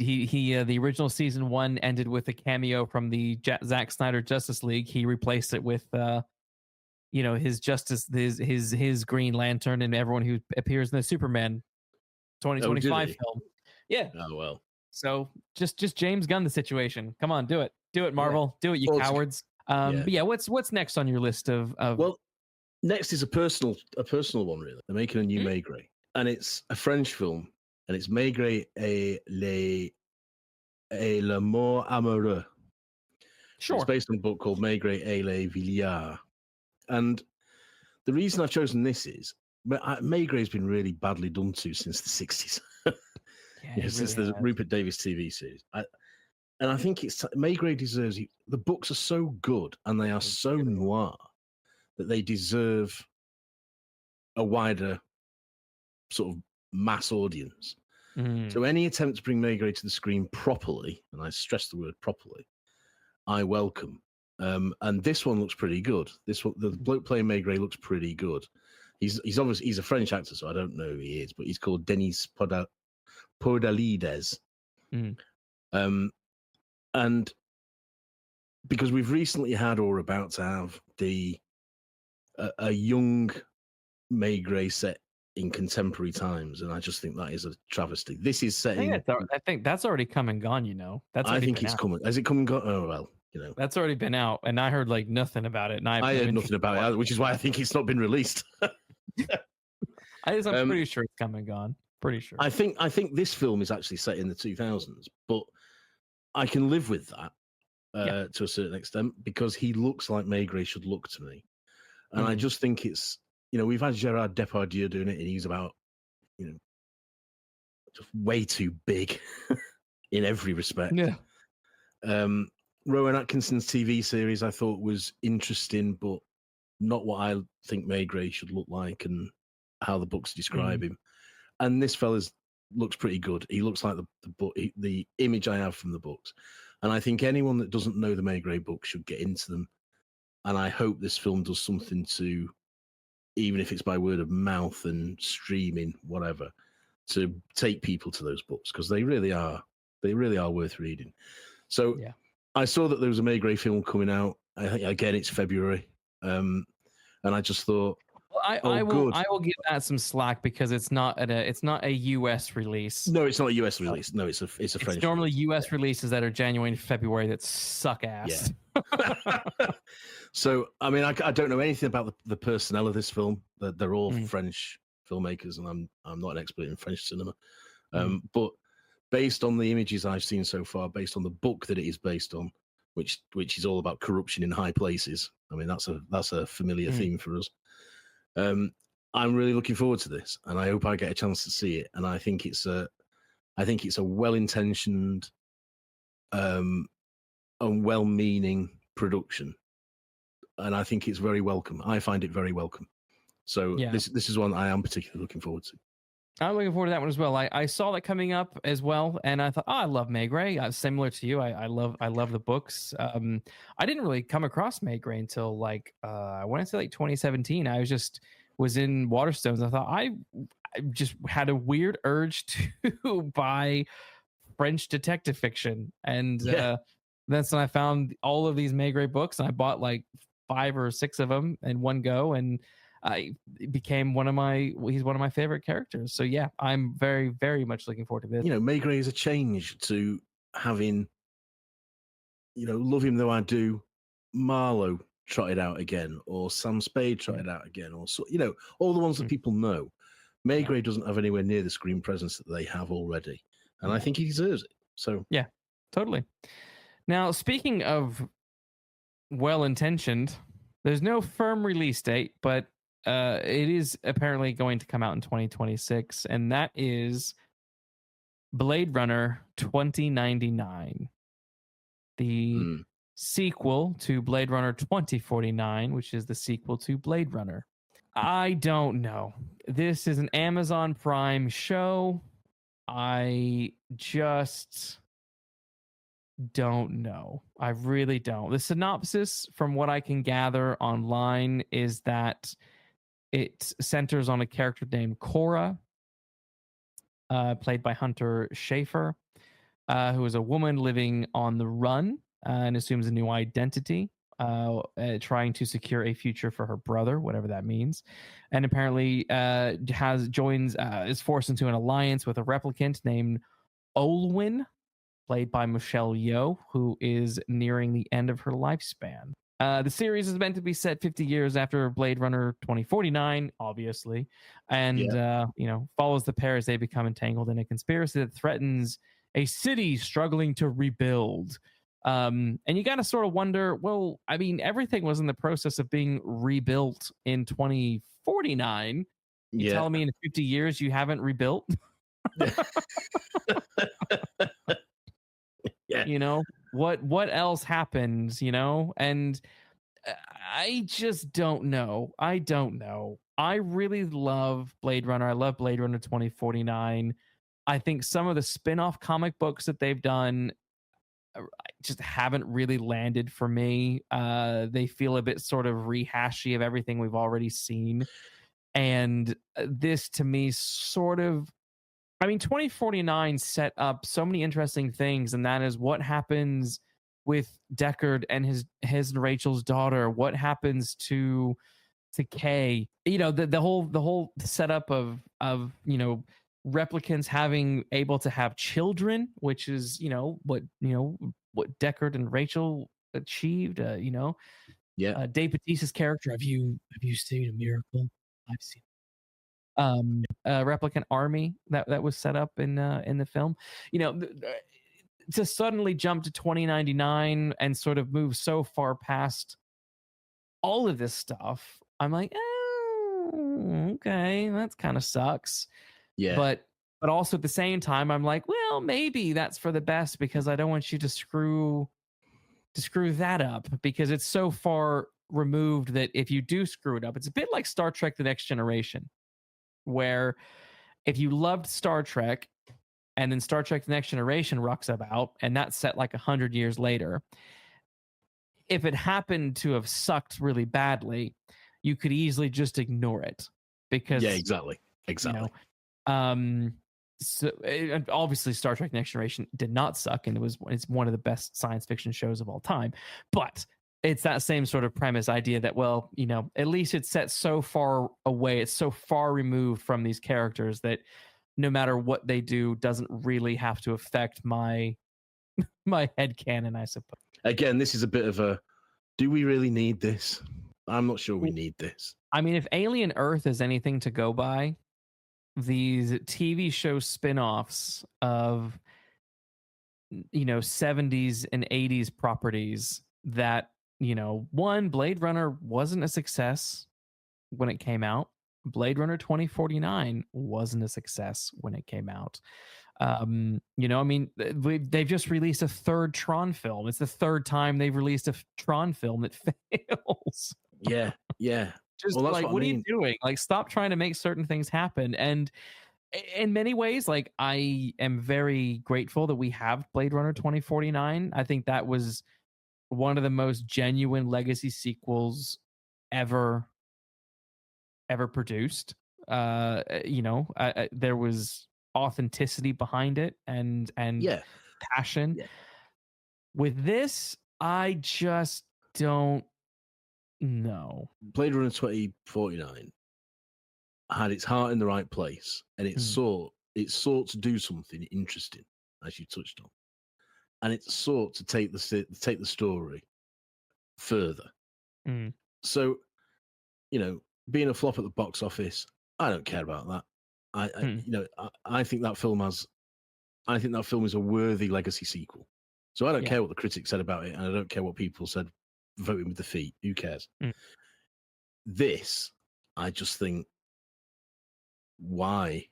the original season 1 ended with a cameo from the Zack Snyder Justice League. He replaced it with his Green Lantern and everyone who appears in the Superman 2025 film. Yeah. Oh well. So just James Gunn the situation. Come on, do it. Do it, Marvel. Do it, you cowards. But yeah, what's next on your list of Well, next is a personal one, really. They're making a new Maigret. And it's a French film. And it's Maigret et le mort amoureux. Sure. It's based on a book called Maigret et les Villards. And the reason I've chosen this is Maigret has been really badly done to since the 60s. Since the Rupert Davis TV series. And I think Maigret deserves it. The books are so good and they are so noir that they deserve a wider sort of mass audience. So any attempt to bring Maigret to the screen properly, and I stress the word properly, I welcome. And this one looks pretty good. The bloke playing Maigret looks pretty good. He's obviously a French actor, so I don't know who he is, but he's called Denis Podalides. And because we've recently had or about to have a young Maigret set in contemporary times, and I just think that is a travesty. This is set I think that's already come and gone, I think it's coming. Has it come and gone? Oh, well, That's already been out, and I heard like nothing about it. And I heard nothing about it either, which is why I think it's not been released. I'm pretty sure it's come and gone. Pretty sure. I think this film is actually set in the 2000s, but I can live with that to a certain extent because he looks like Maigret should look to me. And I just think it's, we've had Gerard Depardieu doing it and he's about, just way too big in every respect. Yeah. Rowan Atkinson's TV series I thought was interesting, but not what I think Maigret should look like and how the books describe him. And this fella's looks pretty good. He looks like the image I have from the books. And I think anyone that doesn't know the Maigret books should get into them. And I hope this film does something to, even if it's by word of mouth and streaming, whatever, to take people to those books because they really are worth reading. So I saw that there was a Maigret film coming out. I think again it's February, and I just thought, I will give that some slack because it's not a US release. No, it's not a US release. No, it's a French. It's normally US releases that are January and February that suck ass. Yeah. So I mean, I don't know anything about the personnel of this film. They're all French filmmakers, and I'm not an expert in French cinema. But based on the images I've seen so far, based on the book that it is based on, which is all about corruption in high places. I mean, that's a familiar theme for us. I'm really looking forward to this, and I hope I get a chance to see it. And I think it's a well-intentioned and well-meaning production, and I think it's very welcome. I find it very welcome. So this is one I am particularly looking forward to. I'm looking forward to that one as well. I saw that coming up as well, and I thought, I love Maigret. Similar to you, I love the books. I didn't really come across Maigret until I want to say 2017. I was in Waterstones. I thought I just had a weird urge to buy French detective fiction, and that's when I found all of these Maigret books, and I bought 5 or 6 of them in one go, and I became he's one of my favorite characters. So yeah, I'm very, very much looking forward to this. Maigret is a change to having, Love Him Though I Do, Marlowe trotted out again, or Sam Spade trotted out again, or all the ones that people know. Maigret doesn't have anywhere near the screen presence that they have already, and I think he deserves it. So yeah, totally. Now, speaking of well-intentioned, there's no firm release date, but it is apparently going to come out in 2026, and that is Blade Runner 2099, the sequel to Blade Runner 2049, which is the sequel to Blade Runner. I don't know. This is an Amazon Prime show. I just don't know. I really don't. The synopsis, from what I can gather online, is that it centers on a character named Cora, played by Hunter Schafer, who is a woman living on the run and assumes a new identity, trying to secure a future for her brother, whatever that means, and apparently is forced into an alliance with a replicant named Olwyn, played by Michelle Yeoh, who is nearing the end of her lifespan. The series is meant to be set 50 years after Blade Runner 2049, obviously, and follows the pair as they become entangled in a conspiracy that threatens a city struggling to rebuild. And you got to sort of wonder, well, I mean, everything was in the process of being rebuilt in 2049. You telling me in 50 years you haven't rebuilt? Yeah. What else happens, and I just don't know. I don't know. I really love Blade Runner. I love Blade Runner 2049. I think some of the spin-off comic books that they've done just haven't really landed for me. They feel a bit sort of rehashy of everything we've already seen. And this to me sort of, 2049 set up so many interesting things, and that is what happens with Deckard and his and Rachel's daughter. What happens to Kay? The whole setup of replicants having able to have children, which is what Deckard and Rachel achieved. Dave Bautista's character. Have you seen a miracle? I've seen replicant army that was set up in the film. To suddenly jump to 2099 and sort of move so far past all of this stuff, I'm like, okay, that's kind of sucks. Yeah. But also at the same time, I'm like, well, maybe that's for the best, because I don't want you to screw that up, because it's so far removed that if you do screw it up, it's a bit like Star Trek: The Next Generation, where if you loved Star Trek and then Star Trek: The Next Generation rocks about, and that's set like 100 years later, if it happened to have sucked really badly, you could easily just ignore it, because exactly. So obviously Star Trek: Next Generation did not suck, and it's one of the best science fiction shows of all time. But it's that same sort of premise idea that, well, at least it's set so far away, it's so far removed from these characters that no matter what they do doesn't really have to affect my headcanon, I suppose. Again, this is a bit of a, do we really need this? I'm not sure we need this. I mean, if Alien Earth is anything to go by, these TV show spin-offs of 70s and 80s properties that, one, Blade Runner wasn't a success when it came out. Blade Runner 2049 wasn't a success when it came out. They've just released a third Tron film. It's the third time they've released a Tron film that fails. Yeah. Just what are you doing? Like, stop trying to make certain things happen. And in many ways, like, I am very grateful that we have Blade Runner 2049. I think that was one of the most genuine legacy sequels ever produced. There was authenticity behind it and passion. Yeah. With this, I just don't know. Blade Runner 2049 had its heart in the right place, and it sought to do something interesting, as you touched on, and it sought to take the story further. So, being a flop at the box office, I don't care about that. I think that film is a worthy legacy sequel. So I don't care what the critics said about it, and I don't care what people said voting with the feet. Who cares? This, I just think, why?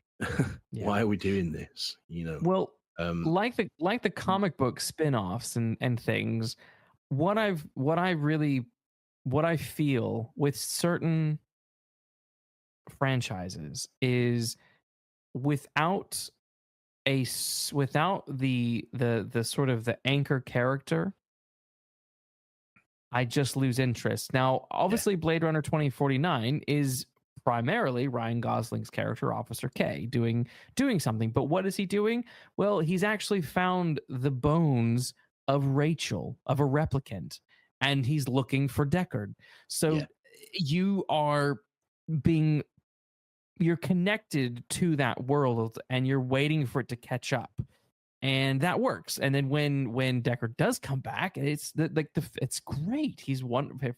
Why are we doing this? Well, like the comic book spin-offs and things, what I feel with certain franchises is without the sort of the anchor character, I just lose interest. Now, obviously, Blade Runner 2049 is primarily Ryan Gosling's character, Officer K, doing something. But what is he doing? Well, he's actually found the bones of Rachel, of a replicant, and he's looking for Deckard. So you're connected to that world, and you're waiting for it to catch up. And that works. And then when Deckard does come back, it's it's great.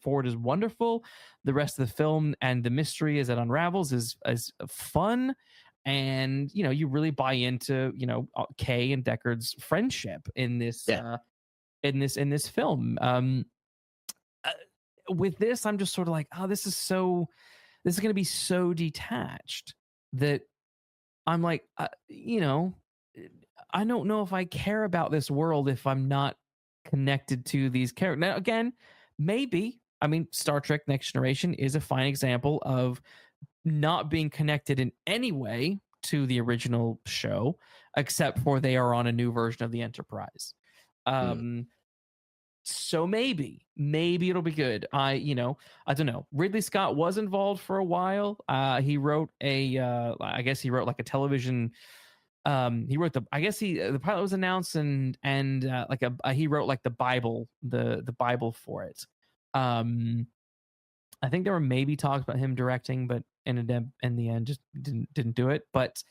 Ford is wonderful. The rest of the film and the mystery as it unravels is fun, and you really buy into Kay and Deckard's friendship in this in this film. With this, I'm just sort of like, oh, this is going to be so detached that I'm like, I don't know if I care about this world if I'm not connected to these characters. Now, again, maybe. I mean, Star Trek Next Generation is a fine example of not being connected in any way to the original show, except for they are on a new version of the Enterprise. So maybe it'll be good. I don't know. Ridley Scott was involved for a while. He wrote I guess he wrote like a television. He wrote the pilot was announced and he wrote like the Bible for it. I think there were maybe talks about him directing, but in the end just didn't do it. But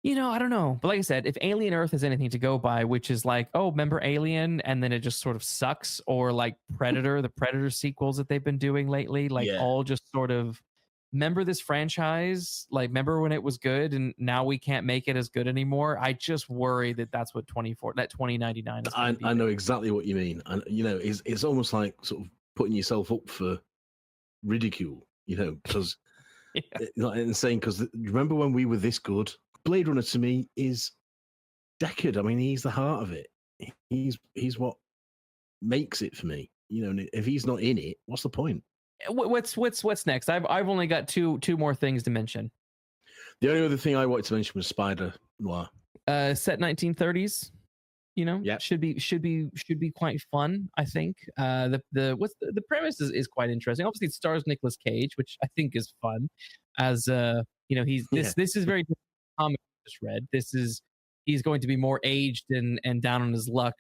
I don't know. But like I said, if Alien Earth is anything to go by, which is like, oh, remember Alien, and then it just sort of sucks, or like Predator, the Predator sequels that they've been doing lately, all just sort of. Remember this franchise? Like, remember when it was good, and now we can't make it as good anymore? I just worry that that's what 2099 is. I know exactly what you mean, and it's almost like sort of putting yourself up for ridicule, because and saying, because remember when we were this good? Blade Runner to me is Deckard. I mean, he's the heart of it. He's what makes it for me. If he's not in it, what's the point? What's next? I've only got two more things to mention. The only other thing I wanted to mention was SpiderNoir. Set 1930s. Should be quite fun. I think. The premise is quite interesting. Obviously, it stars Nicolas Cage, which I think is fun. As this is very different comic I just read. He's going to be more aged and down on his luck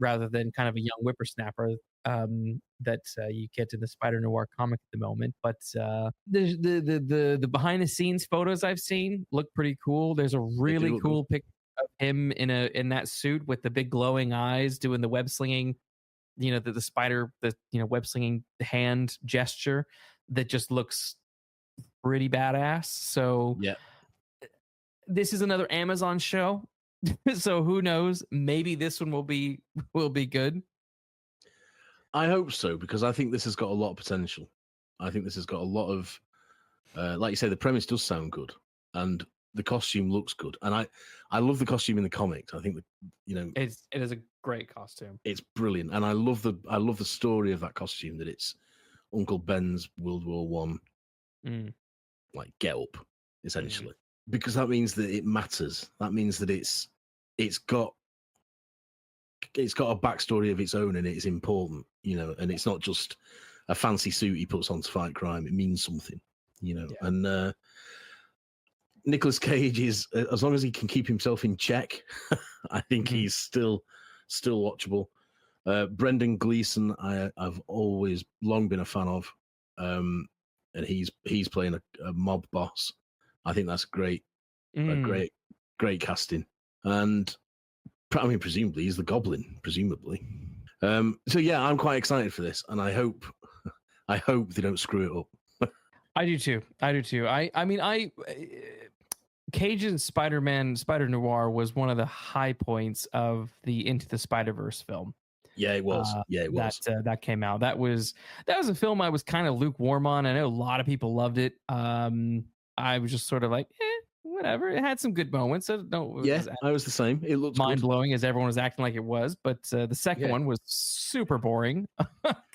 rather than kind of a young whippersnapper that you get in the SpiderNoir comic at the moment. But the behind the scenes photos I've seen look pretty cool. There's a really cool picture of him in that suit with the big glowing eyes doing the web slinging, the spider, web slinging hand gesture that just looks pretty badass. So this is another Amazon show. So who knows? Maybe this one will be good. I hope so, because I think this has got a lot of potential. I think this has got a lot of, like you say, the premise does sound good, and the costume looks good, and I love the costume in the comics. I think it is a great costume. It's brilliant, and I love the story of that costume. That it's Uncle Ben's World War One, like get up, essentially, because that means that it matters. That means that it's got a backstory of its own, and it's important, and it's not just a fancy suit he puts on to fight crime. It means something, and Nicolas Cage is, as long as he can keep himself in check, I think he's still watchable. Brendan Gleeson, I've always long been a fan of, and he's playing a mob boss. I think that's great, a great casting, and I mean, presumably he's the Goblin, presumably. So yeah, I'm quite excited for this, and I hope they don't screw it up. I do too. I mean, Cage's SpiderNoir was one of the high points of the Into the Spider-Verse film. Yeah, it was. That came out. That was a film I was kind of lukewarm on. I know a lot of people loved it. I was just sort of like, whatever. It had some good moments. So I was the same. It looked mind blowing as everyone was acting like it was, but the second one was super boring.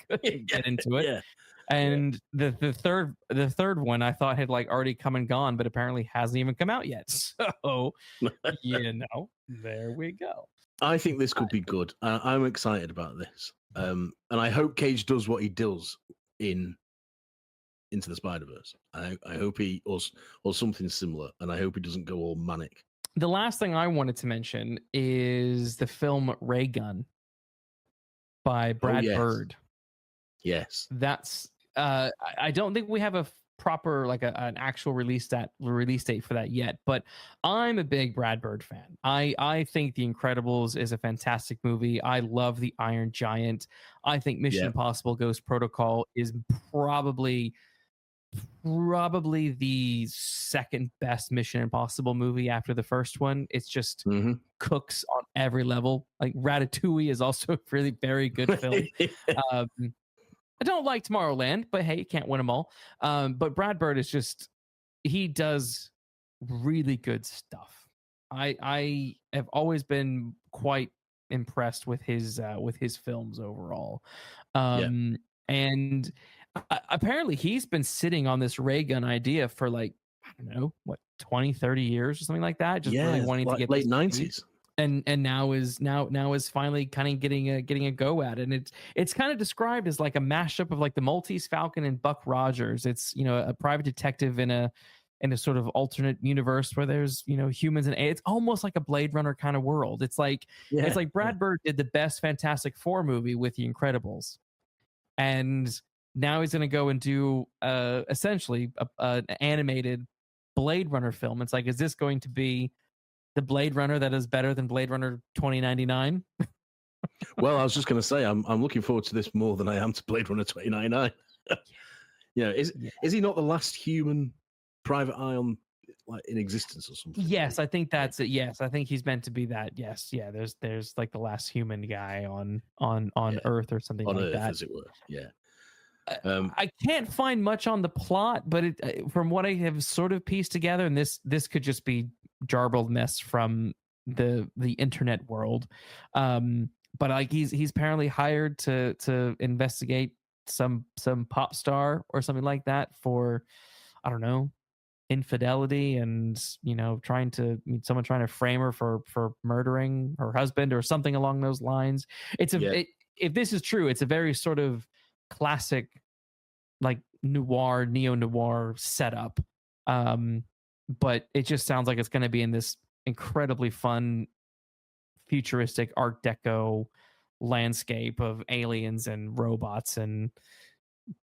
Couldn't get into it. And the third one I thought had like already come and gone, but apparently hasn't even come out yet. So there we go. I think this could be good. I'm excited about this, and I hope Cage does what he does in Into the Spider-Verse. I hope he or something similar, and I hope he doesn't go all manic. The last thing I wanted to mention is the film Ray Gun by Brad Bird. Yes, that's I don't think we have a proper like an actual release date for that yet, but I'm a big Brad Bird fan. I think The Incredibles is a fantastic movie. I love The Iron Giant. I think Mission Impossible Ghost Protocol is probably the second best Mission Impossible movie after the first one. It's just cooks on every level. Like Ratatouille is also a really very good film. I don't like Tomorrowland, but hey, you can't win them all. But Brad Bird is just, he does really good stuff. I have always been quite impressed with his films overall. And apparently he's been sitting on this Ray Gun idea for like, I don't know, what, 20, 30 years or something like that. Just really wanting to get late 90s. And now is finally kind of getting a go at it. And it's kind of described as like a mashup of like the Maltese Falcon and Buck Rogers. It's, a private detective in a sort of alternate universe where there's, humans and it's almost like a Blade Runner kind of world. It's like Brad Bird did the best Fantastic Four movie with The Incredibles, and now he's going to go and do essentially an animated Blade Runner film. It's like, is this going to be the Blade Runner that is better than Blade Runner 2099? Well, I was just going to say, I'm looking forward to this more than I am to Blade Runner 2099. Is he not the last human private eye on in existence or something? Yes, I think that's it. Yes, I think he's meant to be that. Yes, yeah. There's like the last human guy on Earth or something on like Earth, that, as it were. Yeah. I can't find much on the plot, but from what I have sort of pieced together, and this could just be jarbled mess from the internet world, but like he's apparently hired to investigate some pop star or something like that for, I don't know, infidelity, and someone trying to frame her for murdering her husband or something along those lines. If this is true, it's a very sort of classic like noir, neo-noir setup, but it just sounds like it's going to be in this incredibly fun futuristic Art Deco landscape of aliens and robots and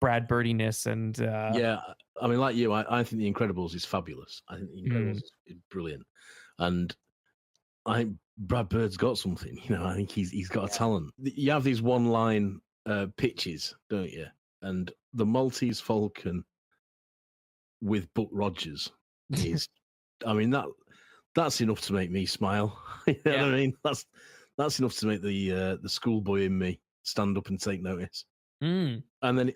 Brad Birdiness. And I mean, like you, I think The Incredibles is fabulous. I think The Incredibles is brilliant, and I think Brad Bird's got something. I think he's got a talent. You have these one-line pitches, don't you? And the Maltese Falcon with Buck Rogers is, I mean, that's enough to make me smile. You know what I mean? That's enough to make the schoolboy in me stand up and take notice. And then,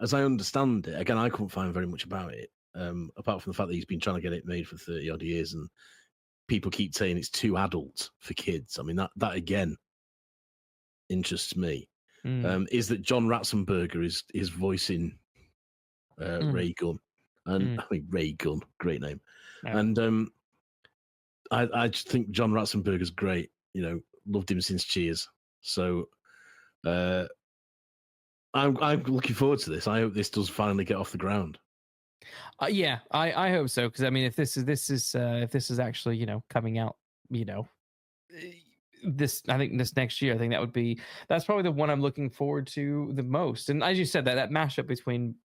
as I understand it, again, I couldn't find very much about it, apart from the fact that he's been trying to get it made for 30 odd years, and people keep saying it's too adult for kids. I mean, that again interests me. Is that John Ratzenberger is voicing Ray Gunn, and I mean Ray Gunn, great name, and I just think John Ratzenberger's great. Loved him since Cheers, so I'm looking forward to this. I hope this does finally get off the ground. I hope so, because I mean, if this is actually coming out, I think this next year, I think that's probably the one I'm looking forward to the most. And as you said, that mashup between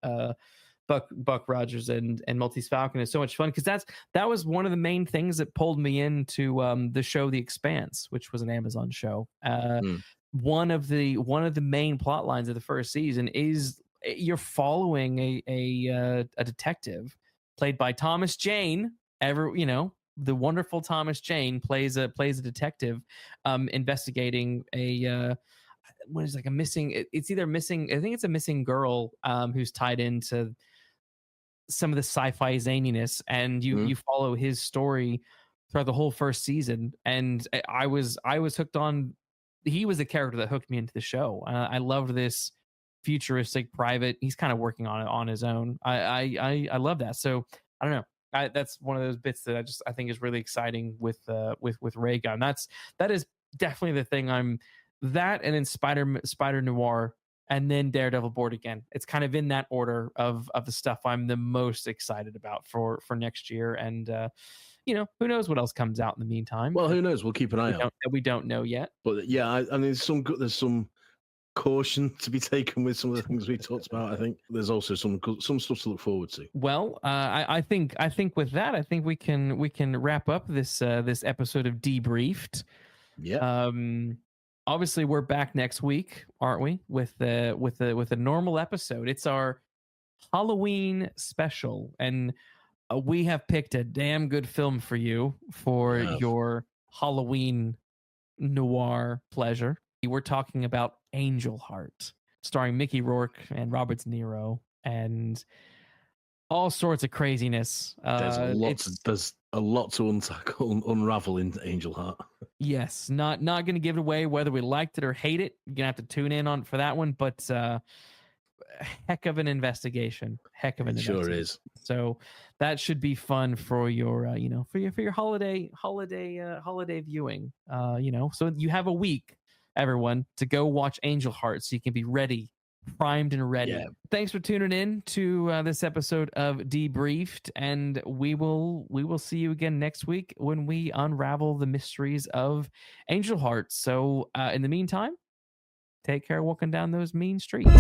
Buck Rogers and Maltese Falcon is so much fun, because that was one of the main things that pulled me into the show The Expanse, which was an Amazon show. One of the main plot lines of the first season is you're following a detective played by Thomas Jane. The wonderful Thomas Jane plays a detective investigating what is like a missing. It's either missing. I think it's a missing girl who's tied into some of the sci-fi zaniness, and you follow his story throughout the whole first season. And I was hooked on. He was the character that hooked me into the show. I loved this futuristic private. He's kind of working on it on his own. I love that. So I don't know. That's one of those bits that I think is really exciting with RayGunn. That is definitely the thing. That, and then SpiderNoir, and then Daredevil Born Again. It's kind of in that order of the stuff I'm the most excited about for next year. And who knows what else comes out in the meantime. Well, who knows? We'll keep an eye out. That we don't know yet. But yeah, I mean, there's some caution to be taken with some of the things we talked about. I think there's also some stuff to look forward to. Well, I think with that, I think we can wrap up this episode of Debriefed. Yeah. Obviously, we're back next week, aren't we? With a normal episode. It's our Halloween special, and we have picked a damn good film for you for your Halloween noir pleasure. We're talking about Angel Heart, starring Mickey Rourke and Robert De Niro, and all sorts of craziness. There's a lot to unravel in Angel Heart. Yes, not going to give it away whether we liked it or hate it. You're gonna have to tune in on for that one, but heck of an investigation. Sure is. So that should be fun for your for your holiday viewing. So you have a week, everyone, to go watch Angel Heart so you can be ready, primed and ready. Yeah. Thanks for tuning in to this episode of Debriefed, and we will see you again next week when we unravel the mysteries of Angel Heart. So in the meantime, take care walking down those mean streets.